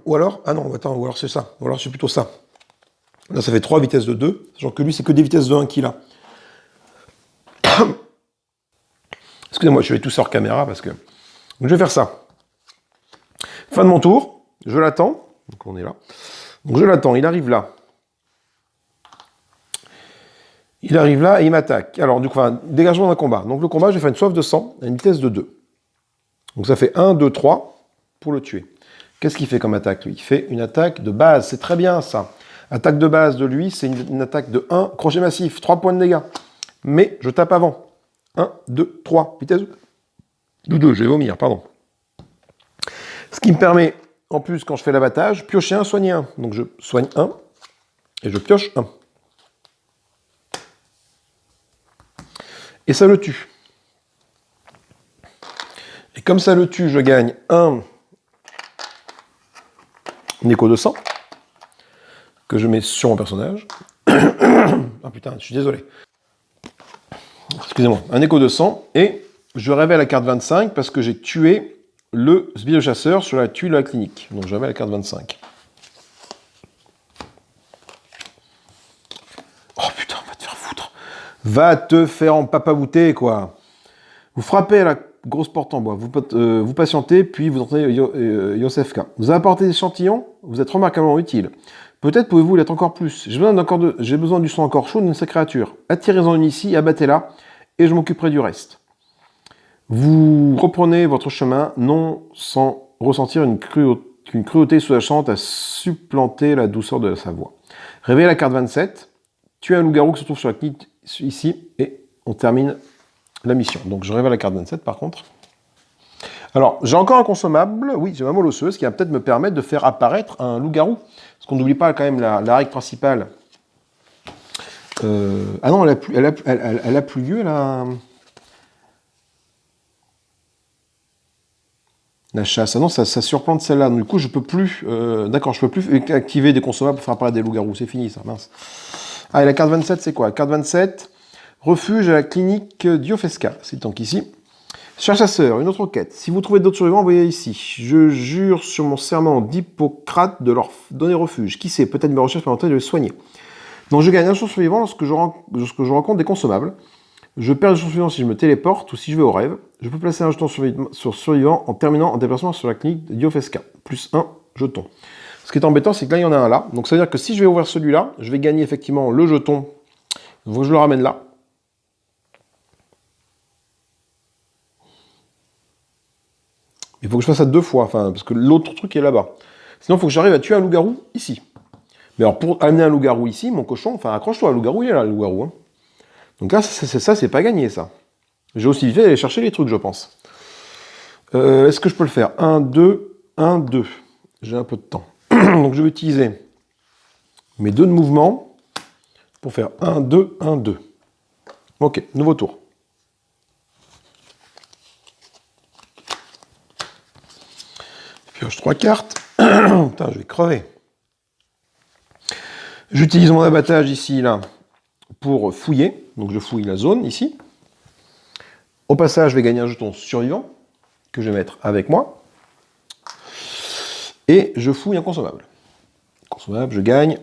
Ou alors, ah non, attends, ou alors c'est ça, ou alors c'est plutôt ça. Là, ça fait 3 vitesses de 2, sachant que lui, c'est que des vitesses de 1 qu'il a. Excusez-moi, je vais tout hors caméra parce que... Donc, je vais faire ça. Fin de mon tour, je l'attends. Donc on est là. Donc je l'attends, il arrive là. Il arrive là et il m'attaque. Alors du coup, dégagement d'un combat. Donc le combat, je vais faire une soif de sang à une vitesse de 2. Donc ça fait 1, 2, 3 pour le tuer. Qu'est-ce qu'il fait comme attaque, lui? Il fait une attaque de base, c'est très bien ça. Attaque de base de lui, c'est une attaque de 1, crochet massif, 3 points de dégâts. Mais je tape avant. 1, 2, 3, vitesse de 2, je vais vomir, pardon. Ce qui me permet, en plus, quand je fais l'abattage, piocher un, soigner un. Donc je soigne 1, et je pioche 1. Et ça le tue. Et comme ça le tue, je gagne un écho de sang, que je mets sur mon personnage. Ah putain, je suis désolé. Excusez-moi, un écho de sang, et je révèle la carte 25 parce que j'ai tué le sbire chasseur sur la tuile de la clinique. Donc je révèle la carte 25. Oh putain, va te faire foutre. Va te faire en papabouter, quoi. Vous frappez à la grosse porte en bois, vous patientez, puis vous entrez Yosefka. Vous apportez des échantillons, vous êtes remarquablement utile. Peut-être pouvez-vous l'être encore plus. J'ai besoin du sang encore chaud d'une sacrée créature. Attirez-en une ici, abattez-la, et je m'occuperai du reste. Vous reprenez votre chemin, non sans ressentir une cruauté sous-jacente à supplanter la douceur de sa voix. Réveillez la carte 27, tuez un loup-garou qui se trouve sur la clinique ici, et on termine la mission. Donc je révèle la carte 27 par contre. Alors, j'ai encore un consommable, oui, j'ai ma moelle osseuse, qui va peut-être me permettre de faire apparaître un loup-garou. Parce qu'on n'oublie pas quand même la règle principale. Ah non, elle a plus lieu, la chasse. Ah non, ça surplante celle-là. Du coup, je peux plus... D'accord, je peux plus activer des consommables pour faire apparaître des loups-garous. C'est fini, ça, mince. Ah, et la carte 27, c'est quoi? La carte 27, refuge à la clinique Diofesca. C'est donc ici. Cher chasseur, une autre quête. Si vous trouvez d'autres survivants, envoyez ici. Je jure sur mon serment d'Hippocrate de leur donner refuge. Qui sait, peut-être mes recherches permettraient de les soigner. Donc je gagne un jour survivant lorsque je rencontre des consommables. Je perds un jour survivant si je me téléporte ou si je vais au rêve. Je peux placer un jeton survivant en terminant en déplacement sur la clinique de Diofesca. Plus un jeton. Ce qui est embêtant, c'est que là, il y en a un là. Donc ça veut dire que si je vais ouvrir celui-là, je vais gagner effectivement le jeton. Donc je le ramène là. Il faut que je fasse ça 2 fois, parce que l'autre truc est là-bas. Sinon, il faut que j'arrive à tuer un loup-garou ici. Mais alors, pour amener un loup-garou ici, mon cochon, accroche-toi, le loup-garou, il est là, le loup-garou. Hein. Donc là, ça, c'est pas gagné, ça. J'ai aussi fait aller chercher les trucs, je pense. Est-ce que je peux le faire? 1, 2, 1, 2. J'ai un peu de temps. Donc, je vais utiliser mes 2 de mouvement pour faire 1, 2, 1, 2. Ok, nouveau tour. Pioche 3 cartes. Putain, je vais crever. J'utilise mon abattage ici, là, pour fouiller. Donc je fouille la zone, ici. Au passage, je vais gagner un jeton survivant, que je vais mettre avec moi. Et je fouille un consommable. Consommable, je gagne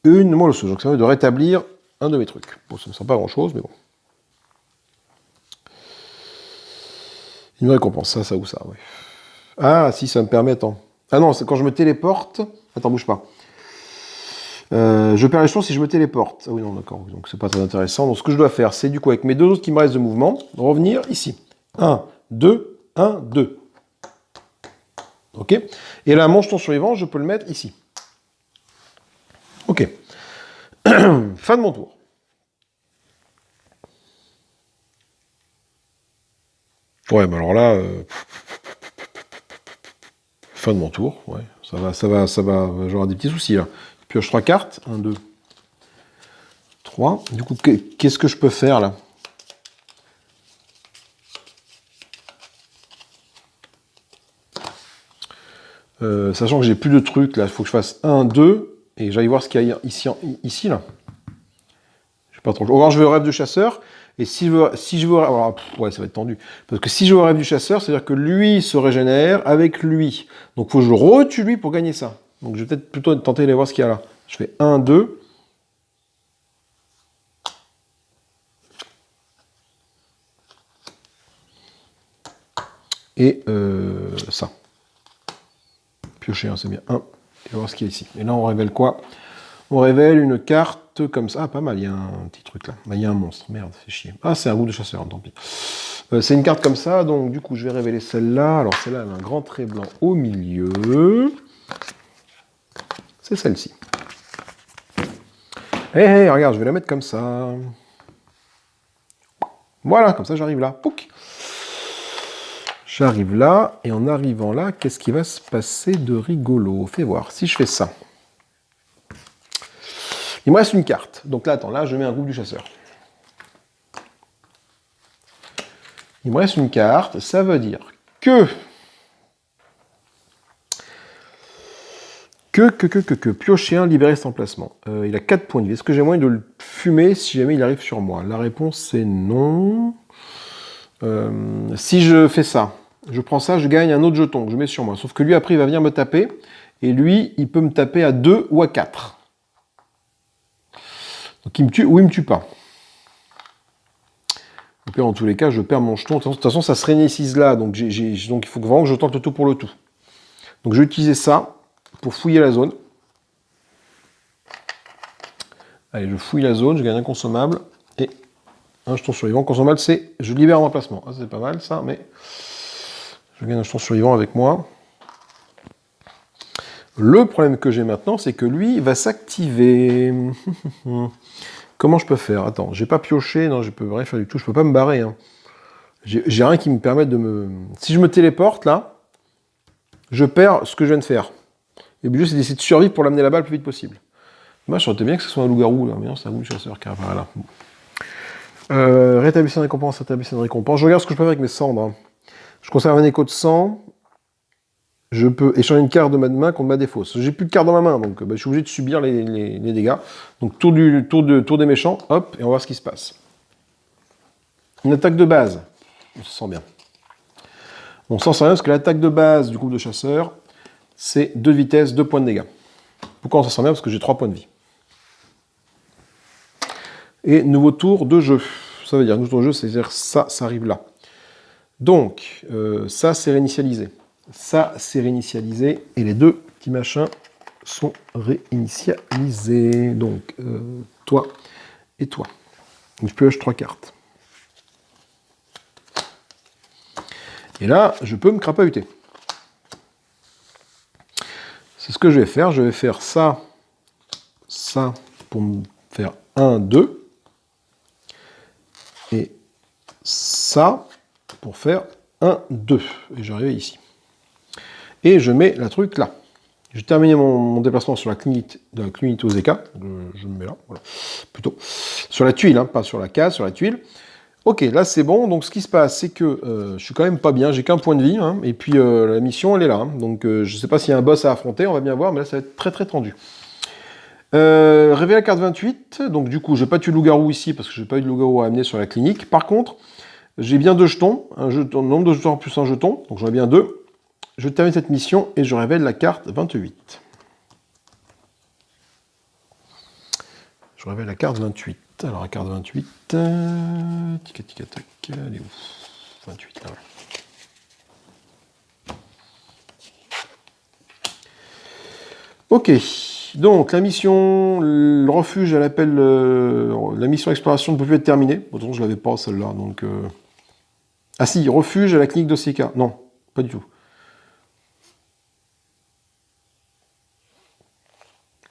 une moelle osseuse. Donc ça permet de rétablir un de mes trucs. Bon, ça ne me sert pas grand-chose, mais bon. Une récompense, ça ou ça, oui. Ah, si, ça me permet, attends. Ah non, c'est quand je me téléporte... Attends, bouge pas. Je perds les chances si je me téléporte. Ah oui, non, d'accord. Donc, c'est pas très intéressant. Donc, ce que je dois faire, c'est du coup, avec mes 2 autres qui me restent de mouvement, revenir ici. 1, 2, 1, 2. Ok. Et là, mon jeton survivant, je peux le mettre ici. Ok. Fin de mon tour. Ouais, bah alors là... Fin de mon tour, ouais. Ça va. J'aurai des petits soucis, là. Pioche 3 cartes. 1, 2, 3. Du coup, qu'est-ce que je peux faire là? Sachant que j'ai plus de trucs là, il faut que je fasse 1, 2, et j'aille voir ce qu'il y a ici là. Je sais pas trop. Ou alors je vais au rêve de chasseur, et si je veux alors, ouais, ça va être tendu. Parce que si je veux au rêve du chasseur, c'est-à-dire que lui se régénère avec lui. Donc il faut que je retue lui pour gagner ça. Donc je vais peut-être plutôt tenter d'aller voir ce qu'il y a là. Je fais 1, 2. Et ça. Piocher, hein, c'est bien. 1. Et on va voir ce qu'il y a ici. Et là, on révèle quoi? On révèle une carte comme ça. Ah, pas mal, il y a un petit truc là. Bah, il y a un monstre. Merde, c'est chier. Ah, c'est un groupe de chasseurs, tant pis. C'est une carte comme ça, donc du coup, je vais révéler celle-là. Alors, celle-là, elle a un grand trait blanc au milieu. C'est celle-ci. Hé, regarde, je vais la mettre comme ça. Voilà, comme ça, j'arrive là. Pouc. J'arrive là, et en arrivant là, qu'est-ce qui va se passer de rigolo? Fais voir, si je fais ça. Il me reste une carte. Donc là, attends, là, je mets un groupe du chasseur. Il me reste une carte, ça veut dire que piocher un, libérer cet emplacement. Il a 4 points de vie. Est-ce que j'ai moyen de le fumer si jamais il arrive sur moi? La réponse, c'est non. Si je fais ça, je prends ça, je gagne un autre jeton que je mets sur moi. Sauf que lui, après, il va venir me taper. Et lui, il peut me taper à 2 ou à 4. Donc il me tue ou il me tue pas. Et puis en tous les cas, je perds mon jeton. De toute façon, ça se réinicise là. Donc, donc il faut vraiment que je tente le tout pour le tout. Donc je vais utiliser ça pour fouiller la zone. Allez, je fouille la zone, je gagne un consommable. Et un jeton survivant. Consommable, c'est je libère un emplacement. Ah, c'est pas mal ça, mais je gagne un jeton survivant avec moi. Le problème que j'ai maintenant, c'est que lui va s'activer. Comment je peux faire? Attends, j'ai pas pioché, non, je peux rien faire du tout, je peux pas me barrer. Hein. J'ai rien qui me permette de me... Si je me téléporte, là, je perds ce que je viens de faire. Et le but, c'est d'essayer de survivre pour l'amener la balle le plus vite possible. Moi, je sentais bien que ce soit un loup-garou, là, mais non, c'est un loup chasseur qui apparaît là. Rétablissez une récompense, rétablissez une récompense. Je regarde ce que je peux faire avec mes cendres. Hein. Je conserve un écho de sang. Je peux échanger une carte de ma main contre ma défausse. J'ai plus de carte dans ma main, donc je suis obligé de subir les dégâts. Donc tour des méchants, hop, et on va voir ce qui se passe. Une attaque de base. On se sent bien. On s'en sent bien parce que l'attaque de base du groupe de chasseurs, c'est 2 de vitesse, 2 points de dégâts. Pourquoi on s'en sent bien? Parce que j'ai 3 points de vie. Et nouveau tour de jeu. Ça veut dire, nouveau tour de jeu, c'est-à-dire ça arrive là. Donc, ça, c'est réinitialisé. Ça, c'est réinitialisé. Et les 2 petits machins sont réinitialisés. Donc, toi et toi. Je pioche 3 cartes. Et là, je peux me crapahuter. C'est ce que je vais faire. Je vais faire ça, ça, pour me faire 1, 2. Et ça, pour faire 1, 2. Et j'arrive ici. Et je mets la truc là. J'ai terminé mon déplacement sur la clinique aux Zeka. Je me mets là, voilà. Plutôt. Sur la tuile, hein, pas sur la case, sur la tuile. Ok, là c'est bon. Donc ce qui se passe, c'est que je suis quand même pas bien. J'ai qu'un point de vie. Hein, et puis la mission, elle est là. Hein, donc je sais pas s'il y a un boss à affronter. On va bien voir. Mais là, ça va être très très tendu. Révéler la carte 28. Donc du coup, je vais pas tuer le loup-garou ici parce que je n'ai pas eu de loup-garou à amener sur la clinique. Par contre, j'ai bien 2 jetons. Nombre de jetons plus un jeton. Donc j'en ai bien 2. Je termine cette mission et je révèle la carte 28. Je révèle la carte 28. Alors la carte 28... Tic-tac, elle est où? 28, là. Ok, donc la mission, le refuge à l'appel, la mission exploration ne peut plus être terminée. De toute façon, je ne l'avais pas celle-là, donc... Ah si, refuge à la clinique d'Oseka. Non, pas du tout.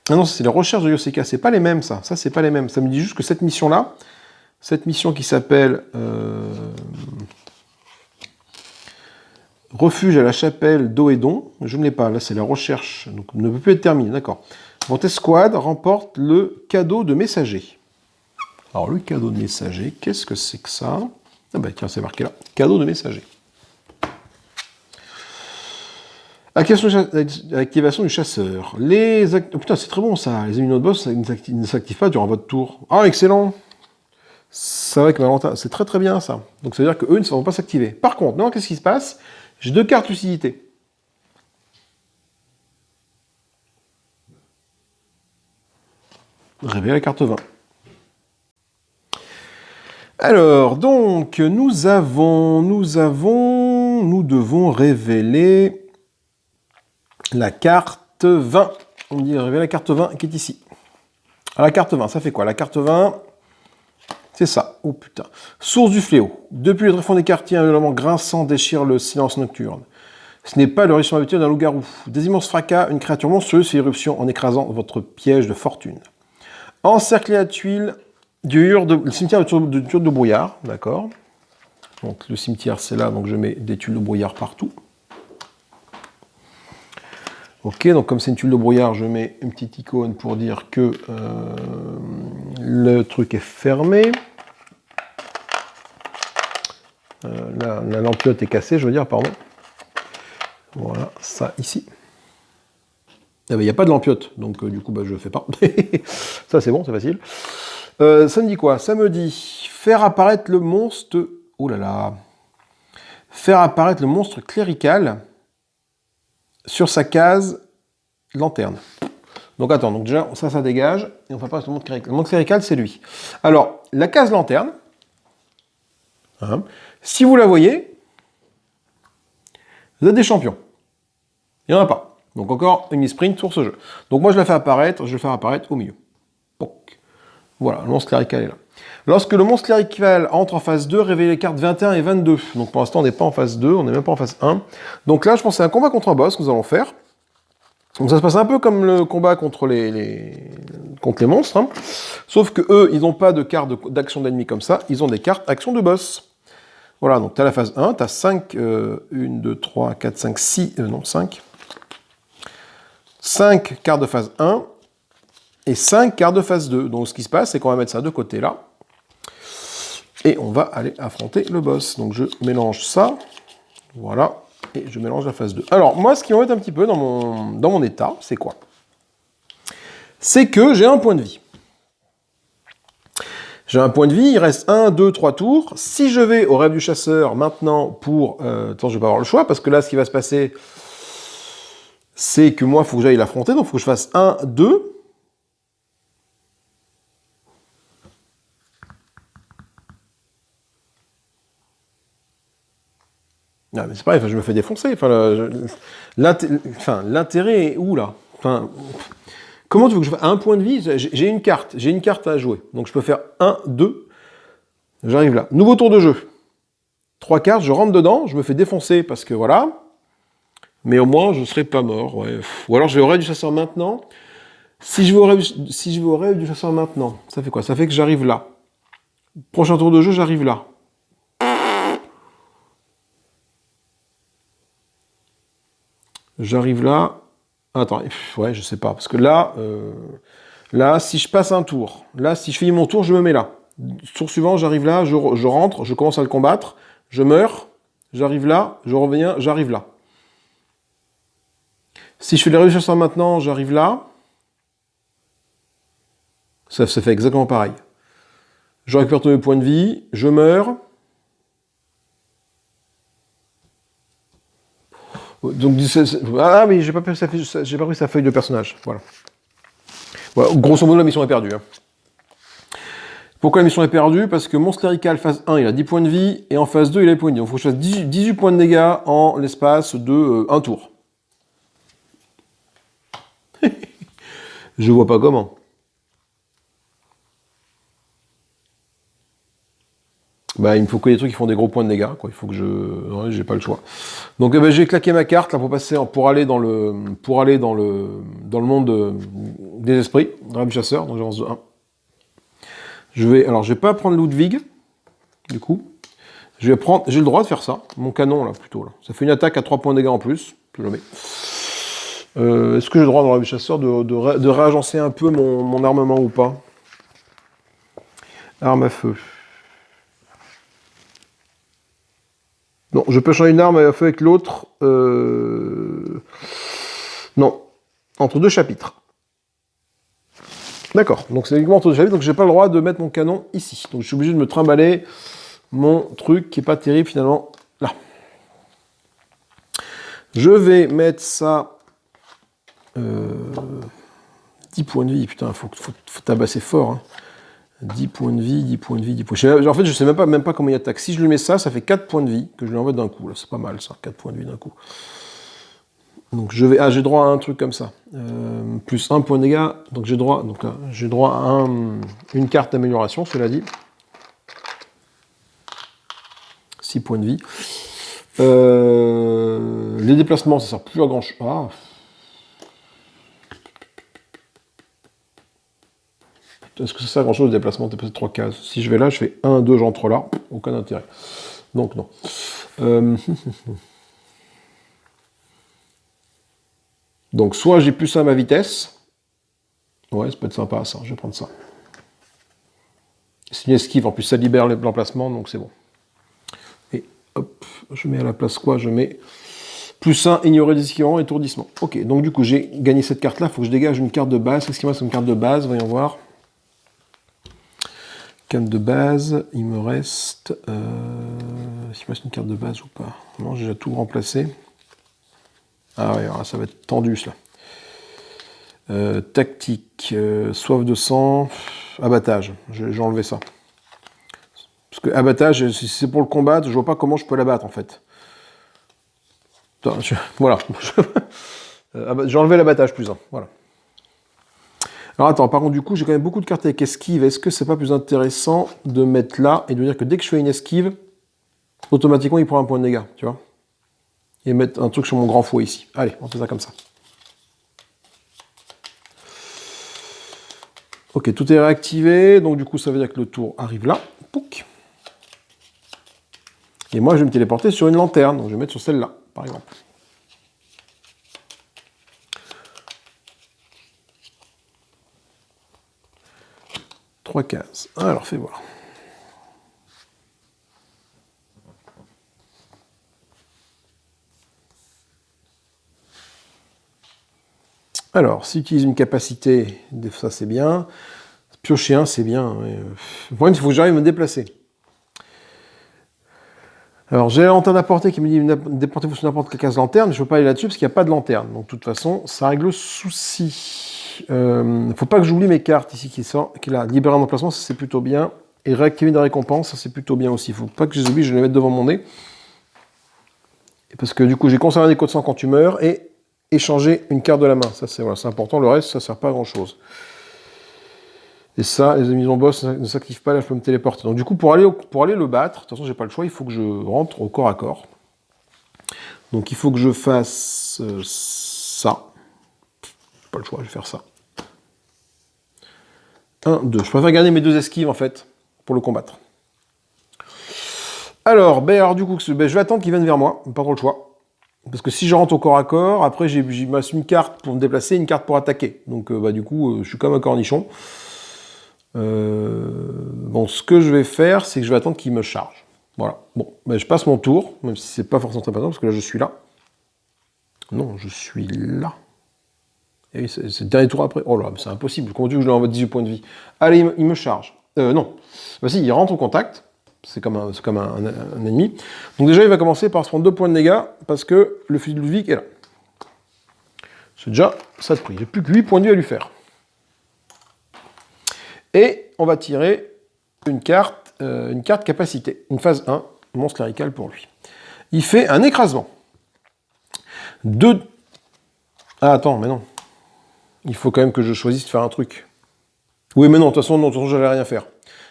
Ah non, c'est les recherches de Yoseka, c'est pas les mêmes ça. Ça, c'est pas les mêmes. Ça me dit juste que cette mission-là, cette mission qui s'appelle Refuge à la chapelle d'Oédon, je ne l'ai pas. Là, c'est la recherche, donc ne peut plus être terminée, d'accord. Votre escouade remporte le cadeau de messager. Alors, le cadeau de messager, qu'est-ce que c'est que ça? Ah bah tiens, c'est marqué là. Cadeau de messager. Activation du chasseur. Oh, putain, c'est très bon ça. Les éminents de boss ne s'activent pas durant votre tour. Ah, excellent. Ça va avec Valentin. C'est très très bien ça. Donc ça veut dire qu'eux ne vont pas s'activer. Par contre, non, qu'est-ce qui se passe? J'ai 2 cartes lucidité. Révéler la carte 20. Alors, donc, nous devons révéler la carte 20. On dit révéler la carte 20 qui est ici. Alors, la carte 20, ça fait quoi? La carte 20, c'est ça. Oh putain. Source du fléau. Depuis le tréfonds des quartiers, un hurlement grinçant déchire le silence nocturne. Ce n'est pas le régiment habituel d'un loup-garou. Des immenses fracas, une créature monstrueuse fait irruption en écrasant votre piège de fortune. Encerclé à tuiles le cimetière de tuiles de brouillard, d'accord. Donc le cimetière c'est là, donc je mets des tuiles de brouillard partout. Ok, donc comme c'est une tuile de brouillard, je mets une petite icône pour dire que le truc est fermé. La lampiote est cassée, je veux dire, pardon. Voilà, ça ici. Il n'y a pas de lampiote, donc du coup, bah, je ne fais pas. Ça, c'est bon, c'est facile. Ça me dit quoi? Ça me dit faire apparaître le monstre... Oh là là. Faire apparaître le monstre clérical sur sa case lanterne. Donc attends, donc déjà, ça dégage, et on va pas sur le monstre clérical. Le monstre clérical, c'est lui. Alors, la case lanterne, hein, si vous la voyez, vous avez des champions. Il n'y en a pas. Donc encore une sprint sur ce jeu. Donc moi je la fais apparaître, je vais faire apparaître au milieu. Poc. Voilà, le monstre clérical est là. Lorsque le monstre clérical entre en phase 2, révélez les cartes 21 et 22. Donc pour l'instant on n'est pas en phase 2, on n'est même pas en phase 1. Donc là je pense que c'est un combat contre un boss que nous allons faire. Donc ça se passe un peu comme le combat contre les monstres. Hein. Sauf que eux, ils n'ont pas de cartes d'action d'ennemi comme ça, ils ont des cartes action de boss. Voilà, donc tu as la phase 1, tu as 5, 1, 2, 3, 4, 5, 6, non 5. 5 cartes de phase 1 et 5 cartes de phase 2. Donc ce qui se passe, c'est qu'on va mettre ça de côté là. Et on va aller affronter le boss. Donc je mélange ça. Voilà. Et je mélange la phase 2. Alors moi, ce qui m'embête un petit peu dans mon état, c'est quoi? C'est que j'ai un point de vie. J'ai un point de vie, il reste 1, 2, 3 tours. Si je vais au rêve du chasseur maintenant pour... attends, je vais pas avoir le choix, parce que là, ce qui va se passer... c'est que moi, il faut que j'aille l'affronter, donc il faut que je fasse 1, 2. Ah, mais c'est pareil, je me fais défoncer. L'intérêt est où, là? Comment tu veux que je fasse un point de vie? J'ai une carte à jouer. Donc je peux faire 1, 2. J'arrive là. Nouveau tour de jeu. 3 cartes, je rentre dedans, je me fais défoncer parce que voilà. Mais au moins, je ne serai pas mort. Ouais. Ou alors, je vais au rêve du chasseur maintenant. Si je vais au rêve du chasseur maintenant, ça fait quoi? Ça fait que j'arrive là. Prochain tour de jeu, j'arrive là. J'arrive là. Attends, ouais, je sais pas. Parce que là, si je passe un tour, là, si je finis mon tour, je me mets là. Tour suivant, j'arrive là, je rentre, je commence à le combattre, je meurs, j'arrive là, je reviens, j'arrive là. Si je fais les rêves du chasseur maintenant, j'arrive là. Ça se fait exactement pareil. Je récupère tous mes points de vie, je meurs. Donc, ah oui, j'ai pas pris sa feuille de personnage. Voilà. Grosso modo, la mission est perdue. Hein. Pourquoi la mission est perdue? Parce que monstre clérical phase 1, il a 10 points de vie, et en phase 2, il a des points de vie. Donc il faut que je fasse 18 points de dégâts en l'espace de 1 tour. Je vois pas comment. Bah, il me faut que des trucs qui font des gros points de dégâts, quoi. Il faut que je... Ouais, j'ai pas le choix. Donc j'ai claqué ma carte là pour aller dans le monde des esprits, dans le chasseur, donc j'avance de 1. Je vais pas prendre Ludwig, du coup. J'ai le droit de faire ça, mon canon là plutôt là. Ça fait une attaque à 3 points de dégâts en plus, je le mets. Est-ce que j'ai le droit dans le chasseur de réagencer un peu mon armement ou pas? Arme à feu. Non, je peux changer une arme à feu avec l'autre. Non, entre deux chapitres. D'accord, donc c'est uniquement entre deux chapitres, donc j'ai pas le droit de mettre mon canon ici. Donc je suis obligé de me trimballer mon truc qui est pas terrible finalement là. Je vais mettre ça. 10 points de vie, putain, faut tabasser fort. Hein. 10 points de vie, 10 points de vie, 10 points de vie. En fait, je sais même pas comment il attaque. Si je lui mets ça, ça fait 4 points de vie que je lui envoie d'un coup. Là, c'est pas mal ça, 4 points de vie d'un coup. Donc je vais. Ah, j'ai droit à un truc comme ça. Plus 1 point de dégâts. Donc j'ai droit. Donc là, j'ai droit à une carte d'amélioration, cela dit. 6 points de vie. Les déplacements, ça sert plus à grand chose. Ah. Est-ce que ça sert à grand chose le déplacement? T'es passé 3 cases. Si je vais là, je fais 1, 2, j'entre là. Aucun intérêt. Donc non. Donc soit j'ai plus ça à ma vitesse. Ouais, ça peut être sympa ça. Je vais prendre ça. C'est une esquive. En plus, ça libère l'emplacement, donc c'est bon. Et hop, je mets à la place quoi? Je mets plus 1, ignorer des esquivants, étourdissement. Ok, donc du coup, j'ai gagné cette carte-là. Il faut que je dégage une carte de base. Qu'est-ce qu'il me reste comme carte de base? Voyons voir. Carte de base, il me reste... Est-ce qu'il me reste une carte de base ou pas? Non, j'ai déjà tout remplacé. Ah ouais, alors ça va être tendu, cela. Tactique, soif de sang, abattage. J'ai enlevé ça. Parce que abattage, si c'est pour le combattre, je vois pas comment je peux l'abattre, en fait. Attends, voilà. J'ai enlevé l'abattage plus 1, voilà. Alors attends, par contre, du coup, j'ai quand même beaucoup de cartes avec esquive. Est-ce que c'est pas plus intéressant de mettre là et de dire que dès que je fais une esquive, automatiquement, il prend un point de dégâts, tu vois? Et mettre un truc sur mon grand fouet ici. Allez, on fait ça comme ça. Ok, tout est réactivé. Donc du coup, ça veut dire que le tour arrive là. Pouc. Et moi, je vais me téléporter sur une lanterne. Donc je vais mettre sur celle-là, par exemple. Trois cases. Alors, fais voir. Alors, s'il utilise une capacité, ça c'est bien. Piocher un, c'est bien. Le problème, il faut que j'arrive à me déplacer. Alors, j'ai la lanterne à portée qui me dit déportez-vous sur n'importe quelle case lanterne. Je ne peux pas aller là-dessus parce qu'il n'y a pas de lanterne. Donc, de toute façon, ça règle le souci. Il ne faut pas que j'oublie mes cartes ici qui a libéré un emplacement, ça c'est plutôt bien. Et réactiver des récompenses, ça c'est plutôt bien aussi. Il ne faut pas que je les oublie, je vais les mettre devant mon nez. Et parce que du coup, j'ai conservé des codes 100 quand tu meurs et échanger une carte de la main. Ça c'est voilà, important. Le reste, ça ne sert pas à grand chose. Et ça, les émissions boss ne s'activent pas, là je peux me téléporter. Donc du coup, pour aller le battre, de toute façon, j'ai pas le choix, il faut que je rentre au corps à corps. Donc il faut que je fasse ça. Pas le choix, je vais faire ça. 1, 2. Je préfère garder mes 2 esquives en fait, pour le combattre. Alors du coup, je vais attendre qu'il vienne vers moi, pas trop le choix. Parce que si je rentre au corps à corps, après j'ai une carte pour me déplacer, une carte pour attaquer. Donc du coup, je suis comme un cornichon. Bon, ce que je vais faire, c'est que je vais attendre qu'il me charge. Voilà. Bon, je passe mon tour, même si c'est pas forcément très important, parce que là, je suis là. Non, je suis là. Et oui, c'est le dernier tour après. Oh là, c'est impossible. Comment tu veux que je lui envoie 18 points de vie? Allez, il me charge. Non. Bah si, il rentre en contact. C'est comme un ennemi. Donc déjà, il va commencer par se prendre 2 points de dégâts, parce que le fusil de Ludwig est là. C'est déjà ça de prix. J'ai plus que 8 points de vie à lui faire. Et on va tirer une carte capacité. Une phase 1, monstre clérical pour lui. Il fait un écrasement. Ah, attends, mais non. Il faut quand même que je choisisse de faire un truc. Oui, mais non, de toute façon, j'allais rien faire.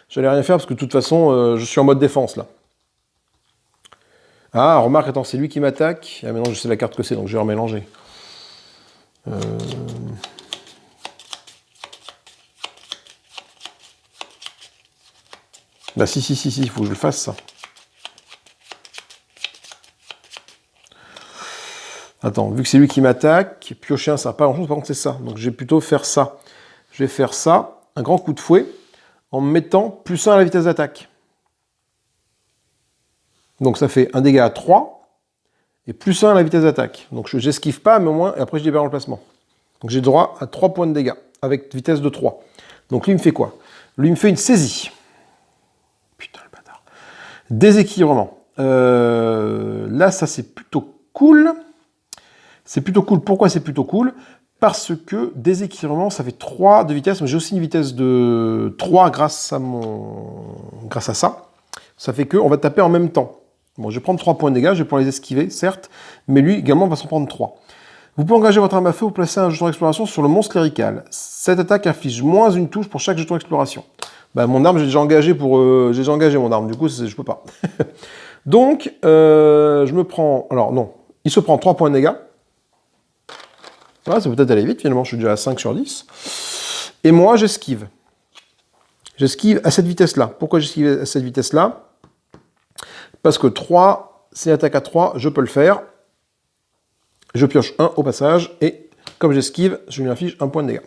J'allais rien faire parce que de toute façon, je suis en mode défense, là. Ah, remarque, attends, c'est lui qui m'attaque. Ah, mais non, je sais la carte que c'est, donc je vais remélanger. Bah si, il faut que je le fasse, ça. Attends, vu que c'est lui qui m'attaque, piocher un, ça n'a pas grand-chose, par contre c'est ça. Donc je vais plutôt faire ça. Je vais faire ça, un grand coup de fouet, en me mettant plus 1 à la vitesse d'attaque. Donc ça fait un dégât à 3 et plus 1 à la vitesse d'attaque. Donc j'esquive pas, mais au moins, et après je libère l'emplacement. Donc j'ai droit à 3 points de dégâts avec vitesse de 3. Donc lui, il me fait quoi? Lui, il me fait une saisie. Putain, le bâtard. Déséquilibrement. Là, ça, c'est plutôt cool. C'est plutôt cool. Pourquoi c'est plutôt cool? Parce que déséquilibrement, ça fait 3 de vitesse, mais j'ai aussi une vitesse de 3 grâce à ça. Ça fait qu'on va taper en même temps. Bon, je vais prendre 3 points de dégâts, je vais pouvoir les esquiver, certes, mais lui également va s'en prendre 3. Vous pouvez engager votre arme à feu ou placer un jeton d'exploration sur le monstre clérical. Cette attaque inflige moins une touche pour chaque jeton d'exploration. Bah, mon arme, j'ai déjà engagé mon arme, du coup, je peux pas. Donc, je me prends... Alors, non, il se prend 3 points de dégâts. Voilà, ça peut peut-être aller vite, finalement, je suis déjà à 5 sur 10. Et moi, j'esquive. J'esquive à cette vitesse-là. Pourquoi j'esquive à cette vitesse-là? Parce que 3, c'est attaque à 3, je peux le faire. Je pioche 1 au passage, et comme j'esquive, je lui inflige 1 point de dégâts.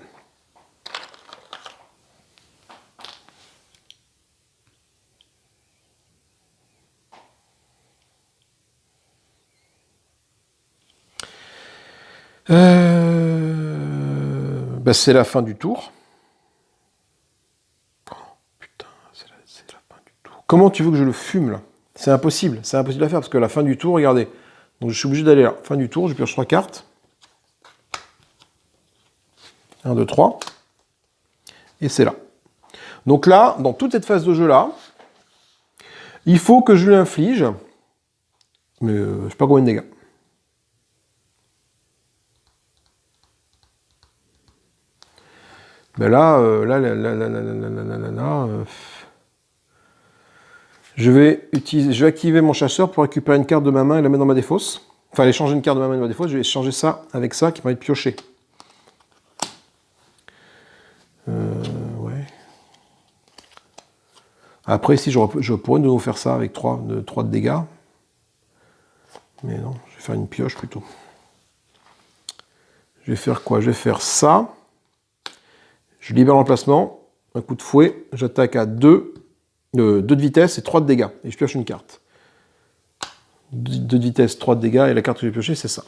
Bah c'est la fin du tour. Oh, putain, c'est la fin du tour. Comment tu veux que je le fume, là? C'est impossible à faire, parce que la fin du tour, regardez. Donc je suis obligé d'aller là. Fin du tour, je pioche 3 cartes. 1, 2, 3. Et c'est là. Donc là, dans toute cette phase de jeu-là, il faut que je lui inflige, mais je sais pas combien de dégâts. Ben là, je vais activer mon chasseur pour récupérer une carte de ma main et la mettre dans ma défausse. Enfin, aller changer une carte de ma main et de ma défausse, je vais changer ça avec ça qui permet de piocher. Ouais. Après, si je pourrais de nouveau faire ça avec 3 de dégâts. Mais non, je vais faire une pioche plutôt. Je vais faire quoi? Je vais faire ça. Je libère l'emplacement, un coup de fouet, j'attaque à 2 de vitesse et 3 de dégâts. Et je pioche une carte. 2 de vitesse, 3 de dégâts, et la carte que j'ai piochée, c'est ça.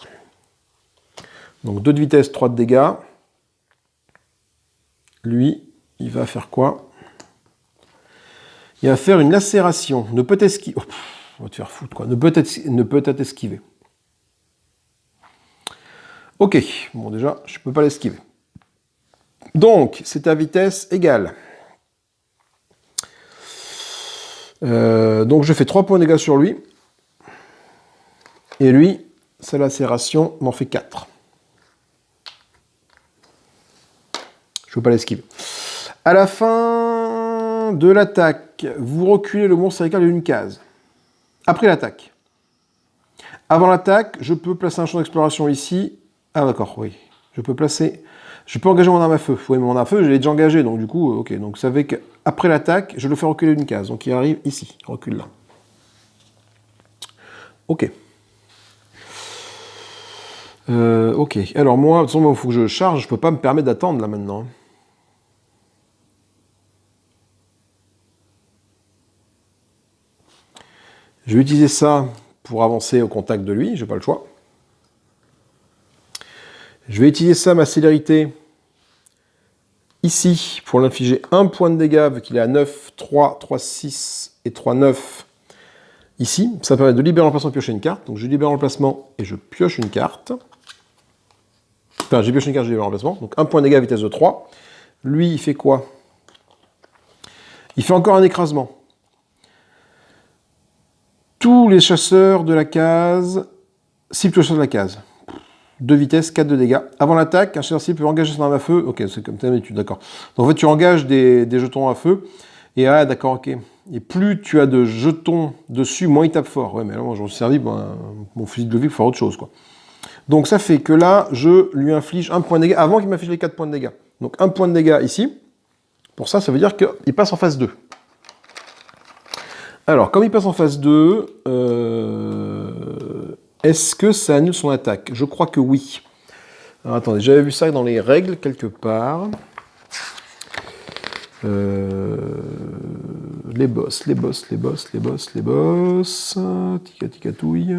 Donc 2 de vitesse, 3 de dégâts. Lui, il va faire quoi? Il va faire une lacération. Ne peut esquiver. Oh, on va te faire foutre, quoi. Ne peut être esquivé. Ok, bon déjà, je ne peux pas l'esquiver. Donc, c'est à vitesse égale. Donc, je fais 3 points de dégâts sur lui. Et lui, sa lacération m'en fait 4. Je ne peux pas l'esquiver. À la fin de l'attaque, vous reculez le monstre clérical d'une case. Après l'attaque. Avant l'attaque, je peux placer un champ d'exploration ici. Ah d'accord, oui. Je peux engager mon arme à feu. Oui, mais mon arme à feu, je l'ai déjà engagé, donc du coup, ok. Donc ça fait qu'après l'attaque, je le fais reculer d'une case. Donc il arrive ici, il recule là. Ok. Ok. Alors moi, de toute façon, il faut que je charge. Je peux pas me permettre d'attendre là maintenant. Je vais utiliser ça pour avancer au contact de lui. J'ai pas le choix. Je vais utiliser ça, ma célérité, ici, pour l'infliger 1 point de dégâts, vu qu'il est à 9, 3, 3, 6 et 3, 9. Ici, ça permet de libérer l'emplacement et de piocher une carte. Donc je libère l'emplacement et je pioche une carte. Enfin, j'ai pioché une carte, je libère l'emplacement. Donc 1 point de dégâts à vitesse de 3. Lui, il fait quoi? Il fait encore un écrasement. Tous les chasseurs de la case, cible chasseur de la case. 2 vitesses, 4 de dégâts. Avant l'attaque, un chasseur cible peut engager son arme à feu. Ok, c'est comme d'habitude, d'accord. Donc en fait, tu engages des jetons à feu. Et ah, d'accord, ok. Et plus tu as de jetons dessus, moins il tape fort. Ouais, mais là, moi, j'en suis servi, mon fusil de levier pour faire autre chose, quoi. Donc ça fait que là, je lui inflige 1 point de dégâts avant qu'il m'inflige les 4 points de dégâts. Donc 1 point de dégâts ici. Pour ça, ça veut dire qu'il passe en phase 2. Alors, comme il passe en phase 2, est-ce que ça annule son attaque? Je crois que oui. Alors, attendez, j'avais vu ça dans les règles quelque part. Les boss. Tika tika touille.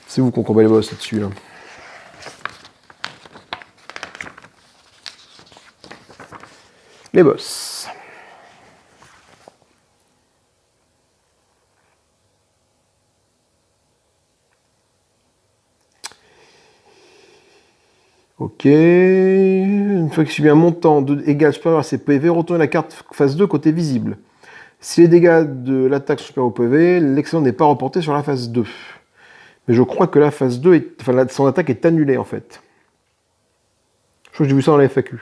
C'est vous qu'on combat les boss là-dessus, là. Les boss. Ok. Une fois que je suis un montant égal supérieur à ses PV, retournez la carte phase 2 côté visible. Si les dégâts de l'attaque sont supérieurs au PV, l'excédent n'est pas reporté sur la phase 2. Mais je crois que la phase 2, son attaque est annulée en fait. Je crois que j'ai vu ça dans la FAQ.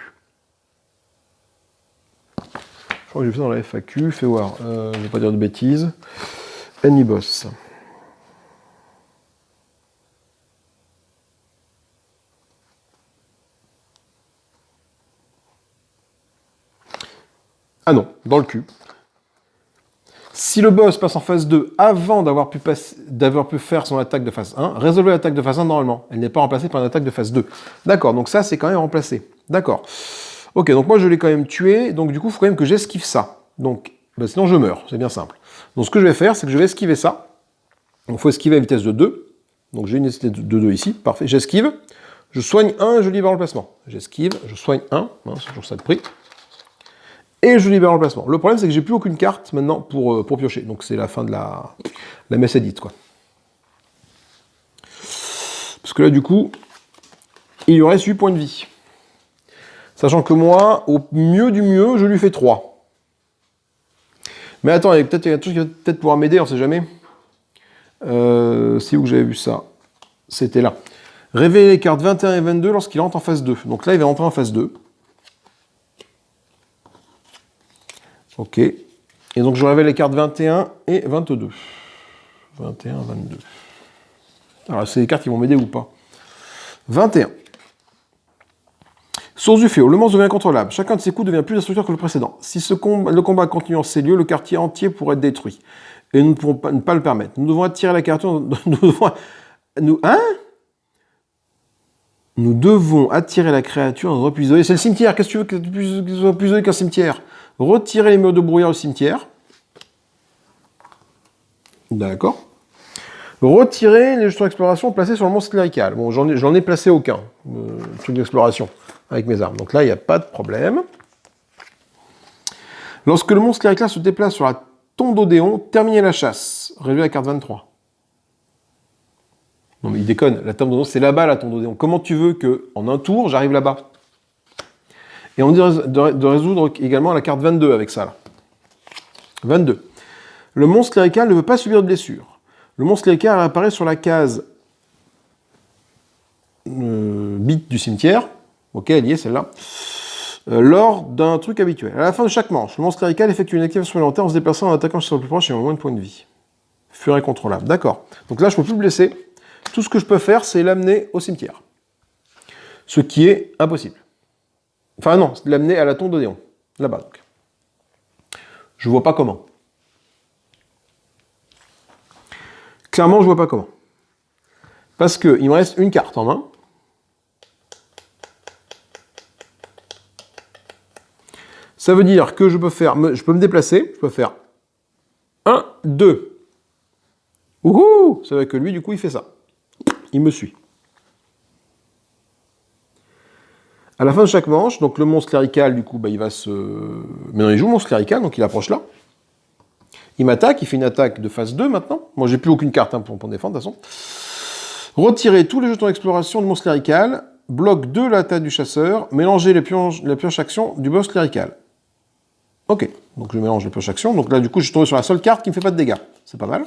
Fais voir. Je ne vais pas dire de bêtises. Any boss. Ah non, dans le cul. Si le boss passe en phase 2 avant d'avoir pu faire son attaque de phase 1, résolvez l'attaque de phase 1 normalement. Elle n'est pas remplacée par une attaque de phase 2. D'accord, donc ça c'est quand même remplacé. D'accord. Ok, donc moi je l'ai quand même tué, donc du coup il faut quand même que j'esquive ça. Donc, sinon je meurs, c'est bien simple. Donc ce que je vais faire, c'est que je vais esquiver ça. Donc il faut esquiver à vitesse de 2. Donc j'ai une vitesse de 2 ici, parfait. J'esquive, je soigne 1 et je libère l'emplacement. J'esquive, je soigne 1, c'est toujours ça de prix. Et je libère l'emplacement. Le problème, c'est que j'ai plus aucune carte maintenant pour piocher. Donc c'est la fin de la messe édite, quoi. Parce que là, du coup, il lui reste 8 points de vie. Sachant que moi, au mieux du mieux, je lui fais 3. Mais attends, il y a peut-être quelque chose qui va peut-être pouvoir m'aider, on sait jamais. C'est où que j'avais vu ça? C'était là. Révéler les cartes 21 et 22 lorsqu'il entre en phase 2. Donc là, il va rentrer en phase 2. Ok. Et donc je révèle les cartes 21 et 22. 21, 22. Alors c'est les cartes qui vont m'aider ou pas. 21. Source du fléau. Le monstre devient incontrôlable. Chacun de ses coups devient plus destructeur que le précédent. Si le combat continue en ces lieux, le quartier entier pourrait être détruit. Et nous ne pouvons pas, ne pas le permettre. Nous devons attirer la créature... Nous devons attirer la créature dans un endroit plus isolé. C'est le cimetière. Qu'est-ce que tu veux que soit plus isolé qu'un cimetière? Retirer les murs de brouillard au cimetière. D'accord. Retirer les jetons d'exploration placés sur le monstre clérical. Bon, j'en ai placé aucun. Truc d'exploration avec mes armes. Donc là, il n'y a pas de problème. Lorsque le monstre clérical se déplace sur la tombe d'Odéon, terminez la chasse. Révélez la carte 23. Non mais il déconne, la tombe d'Odéon, c'est là-bas la tombe d'Odéon. Comment tu veux qu'en un tour, j'arrive là-bas? Et on dit de résoudre également la carte 22 avec ça, là. 22. Le monstre clérical ne veut pas subir de blessure. Le monstre clérical apparaît sur la case bit du cimetière. Ok, elle y est, celle-là. Lors d'un truc habituel. À la fin de chaque manche, le monstre clérical effectue une activation supplémentaire en se déplaçant en attaquant sur le plus proche et en moins de points de vie. Furie incontrôlable. D'accord. Donc là, je ne peux plus le blesser. Tout ce que je peux faire, c'est l'amener au cimetière. Ce qui est impossible. Enfin non, c'est l'amener à la tombe d'Odéon. Là-bas, donc. Je vois pas comment. Clairement, je vois pas comment. Parce qu'il me reste une carte en main. Ça veut dire que je peux me déplacer. Je peux faire 1, 2. Ouhou! Ça veut dire que lui, du coup, il fait ça. Il me suit. À la fin de chaque manche, donc le monstre clérical, du coup, il va se... Maintenant, il joue le monstre clérical, donc il approche là. Il m'attaque, il fait une attaque de phase 2 maintenant. Moi, j'ai plus aucune carte pour me défendre, de toute façon. Retirez tous les jetons d'exploration du monstre clérical. Bloc 2 l'attaque du chasseur. Mélangez les pioches actions du boss clérical. Ok, donc je mélange les pioches actions. Donc là, du coup, je suis tombé sur la seule carte qui ne me fait pas de dégâts. C'est pas mal.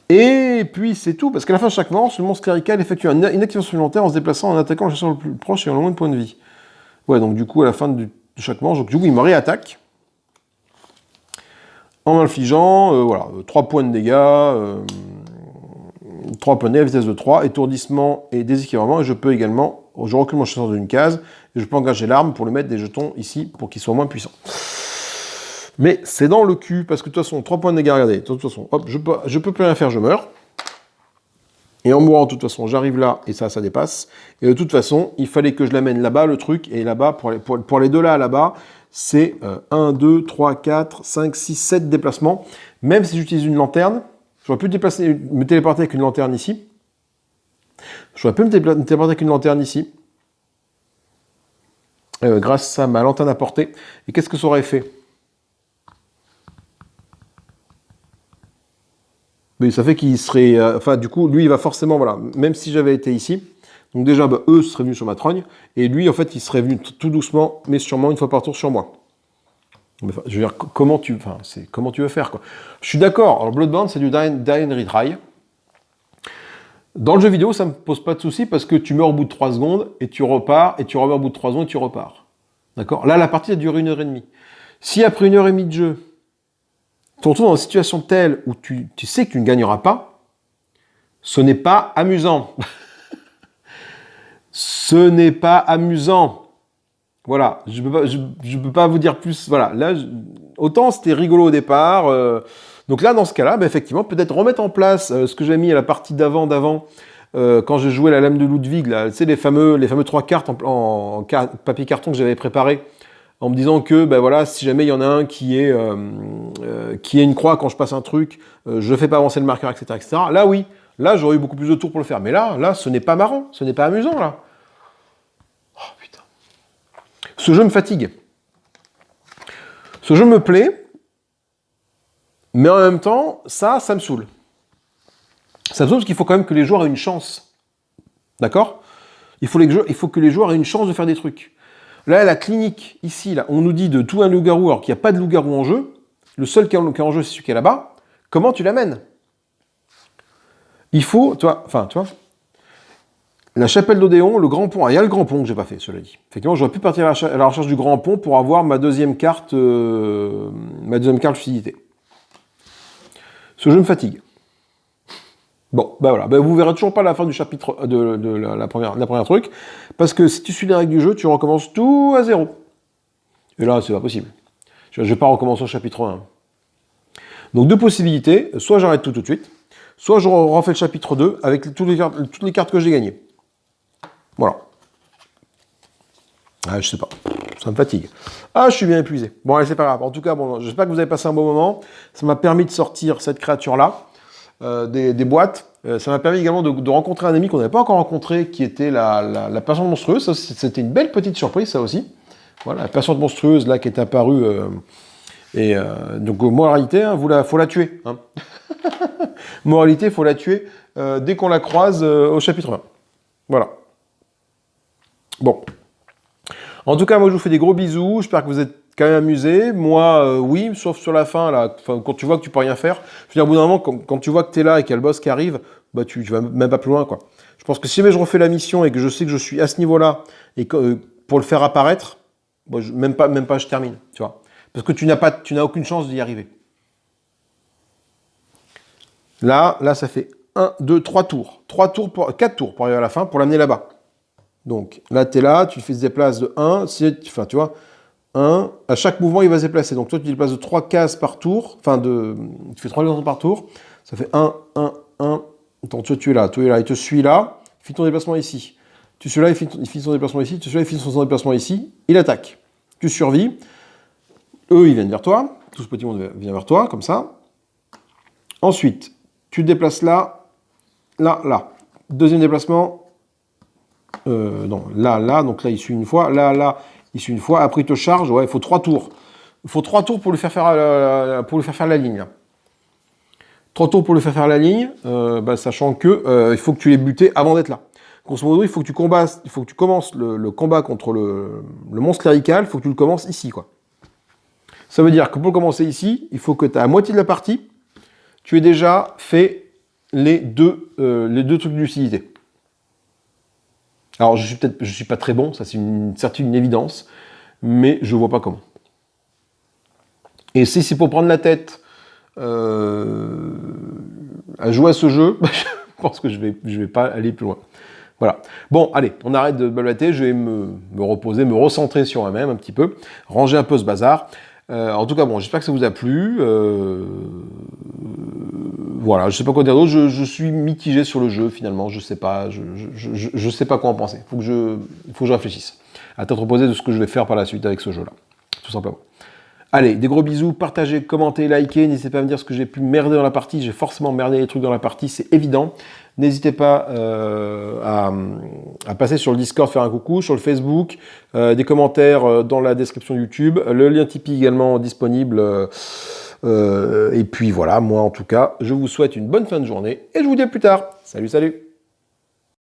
Et puis c'est tout, parce qu'à la fin de chaque manche, le monstre clérical effectue une activation supplémentaire en se déplaçant en attaquant le chasseur le plus proche et en le moins de points de vie. Ouais, donc du coup, à la fin de chaque manche, donc, du coup, il me réattaque. En infligeant, voilà, 3 points de dégâts, 3 points de dégâts à vitesse de 3, étourdissement et déséquilibrement, et je peux également, je recule mon chasseur d'une case, et je peux engager l'arme pour lui mettre des jetons ici, pour qu'il soit moins puissant. Mais c'est dans le cul, parce que de toute façon, 3 points de dégâts, regardez, de toute façon, hop, je peux plus rien faire, je meurs. Et en mourant, de toute façon, j'arrive là, et ça dépasse. Et de toute façon, il fallait que je l'amène là-bas, le truc. Et là-bas, pour les deux là-bas, c'est 1, 2, 3, 4, 5, 6, 7 déplacements. Même si j'utilise une lanterne, j'aurais pu me téléporter avec une lanterne ici. J'aurais pu me téléporter avec une lanterne ici. Grâce à ma lanterne à portée. Et qu'est-ce que ça aurait fait? Mais ça fait qu'il serait... enfin, du coup, lui, il va forcément... Voilà, même si j'avais été ici, donc déjà, bah, eux seraient venus sur ma trogne, et lui, en fait, il serait venu tout doucement, mais sûrement une fois par tour sur moi. Enfin, je veux dire, comment tu veux faire, quoi. Je suis d'accord, alors Bloodborne, c'est du die and retry. Dans le jeu vidéo, ça me pose pas de souci, parce que tu meurs au bout de 3 secondes, et tu repars, et tu remeurs au bout de 3 secondes, et tu repars. D'accord? Là, la partie a duré 1h30. Si après 1h30 de jeu, tu te retrouves dans une situation telle où tu sais que tu ne gagneras pas, ce n'est pas amusant. Ce n'est pas amusant. Voilà, je peux pas vous dire plus. Voilà, là, autant c'était rigolo au départ. Donc là, dans ce cas-là, bah, effectivement, peut-être remettre en place ce que j'ai mis à la partie d'avant, quand j'ai joué la lame de Ludwig, là, tu sais, les fameux 3 cartes en papier carton que j'avais préparé, en me disant que, ben voilà, si jamais il y en a un qui est une croix quand je passe un truc, je fais pas avancer le marqueur, etc., etc. Là, oui, là, j'aurais eu beaucoup plus de tours pour le faire. Mais là, ce n'est pas marrant, ce n'est pas amusant, là. Oh, putain. Ce jeu me fatigue. Ce jeu me plaît, mais en même temps, ça me saoule. Ça me saoule parce qu'il faut quand même que les joueurs aient une chance. D'accord ? Il faut que les joueurs aient une chance de faire des trucs. Là, la clinique, ici, là, on nous dit de tout un loup-garou alors qu'il n'y a pas de loup-garou en jeu. Le seul qui est en jeu, c'est celui qui est là-bas. Comment tu l'amènes? Il faut, tu vois, la chapelle d'Odéon, le grand pont. Ah, il y a le grand pont que j'ai pas fait, cela dit. Effectivement, j'aurais pu partir à la recherche du grand pont pour avoir ma deuxième carte lucidité. Ce jeu me fatigue. Bon, ben voilà, vous verrez toujours pas la fin du chapitre de la première truc, parce que si tu suis les règles du jeu, tu recommences tout à zéro. Et là, c'est pas possible. Je vais pas recommencer au chapitre 1. Donc deux possibilités, soit j'arrête tout de suite, soit je refais le chapitre 2 avec toutes les cartes que j'ai gagnées. Voilà. Ah, je sais pas, ça me fatigue. Ah, je suis bien épuisé. Bon, allez, c'est pas grave. En tout cas, bon, j'espère que vous avez passé un bon moment. Ça m'a permis de sortir cette créature-là. Des boîtes. Ça m'a permis également de rencontrer un ami qu'on n'avait pas encore rencontré, qui était la patiente monstrueuse. Ça, c'était une belle petite surprise, ça aussi. Voilà, la patiente monstrueuse, là, qui est apparue. Donc, moralité, hein, faut la tuer. Hein. Moralité, faut la tuer dès qu'on la croise au chapitre 1. Voilà. Bon. En tout cas, moi, je vous fais des gros bisous. J'espère que vous êtes quand même amusé. Moi, oui, sauf sur la fin, là, quand tu vois que tu peux rien faire. Je veux dire, au bout d'un moment, quand tu vois que tu es là et qu'il y a le boss qui arrive, bah, tu vas même pas plus loin, quoi. Je pense que si jamais je refais la mission et que je sais que je suis à ce niveau-là, et que, pour le faire apparaître, bah, même pas, je termine, tu vois. Parce que tu n'as aucune chance d'y arriver. Là, ça fait 1, 2, 3 tours. 4 tours pour arriver à la fin, pour l'amener là-bas. Donc, là, tu es là, tu fais se déplacer de 1, enfin, tu vois, 1, à chaque mouvement, il va se déplacer. Donc, toi, tu déplaces de 3 cases par tour, tu fais 3 déplacements par tour, ça fait 1, 1, 1. Attends, tu es là, il te suit là, il fait ton déplacement ici. Tu suis là, il fait son déplacement ici, tu suis là, il fait son déplacement ici, il attaque. Tu survis, eux, ils viennent vers toi, tout ce petit monde vient vers toi, comme ça. Ensuite, tu te déplaces là, là. Deuxième déplacement, non, là, donc là, il suit une fois, là, il suit une fois, après il te charge, ouais, il faut 3 tours. Il faut 3 tours pour lui faire faire la ligne. Là. 3 tours pour lui faire faire la ligne, sachant que il faut que tu l'aies buté avant d'être là. Grosso modo, il faut que tu commences le combat contre le monstre clérical, il faut que tu le commences ici, quoi. Ça veut dire que pour commencer ici, il faut que tu as à moitié de la partie, tu aies déjà fait les deux trucs de lucidité. Alors, je suis pas très bon, ça c'est une évidence, mais je vois pas comment. Et si c'est pour prendre la tête à jouer à ce jeu, je pense que je vais pas aller plus loin. Voilà. Bon, allez, on arrête de blablater, je vais me reposer, me recentrer sur moi-même un petit peu, ranger un peu ce bazar. En tout cas, bon, j'espère que ça vous a plu. voilà, je sais pas quoi dire d'autre. Je suis mitigé sur le jeu finalement. Je sais pas, je sais pas quoi en penser. Il faut que je réfléchisse. À tête reposée de ce que je vais faire par la suite avec ce jeu-là, tout simplement. Allez, des gros bisous, partagez, commentez, likez, n'hésitez pas à me dire ce que j'ai pu merder dans la partie, j'ai forcément merdé des trucs dans la partie, c'est évident. N'hésitez pas à passer sur le Discord, faire un coucou, sur le Facebook, des commentaires dans la description YouTube, le lien Tipeee également disponible. Et puis voilà, moi en tout cas, je vous souhaite une bonne fin de journée et je vous dis à plus tard. Salut, salut!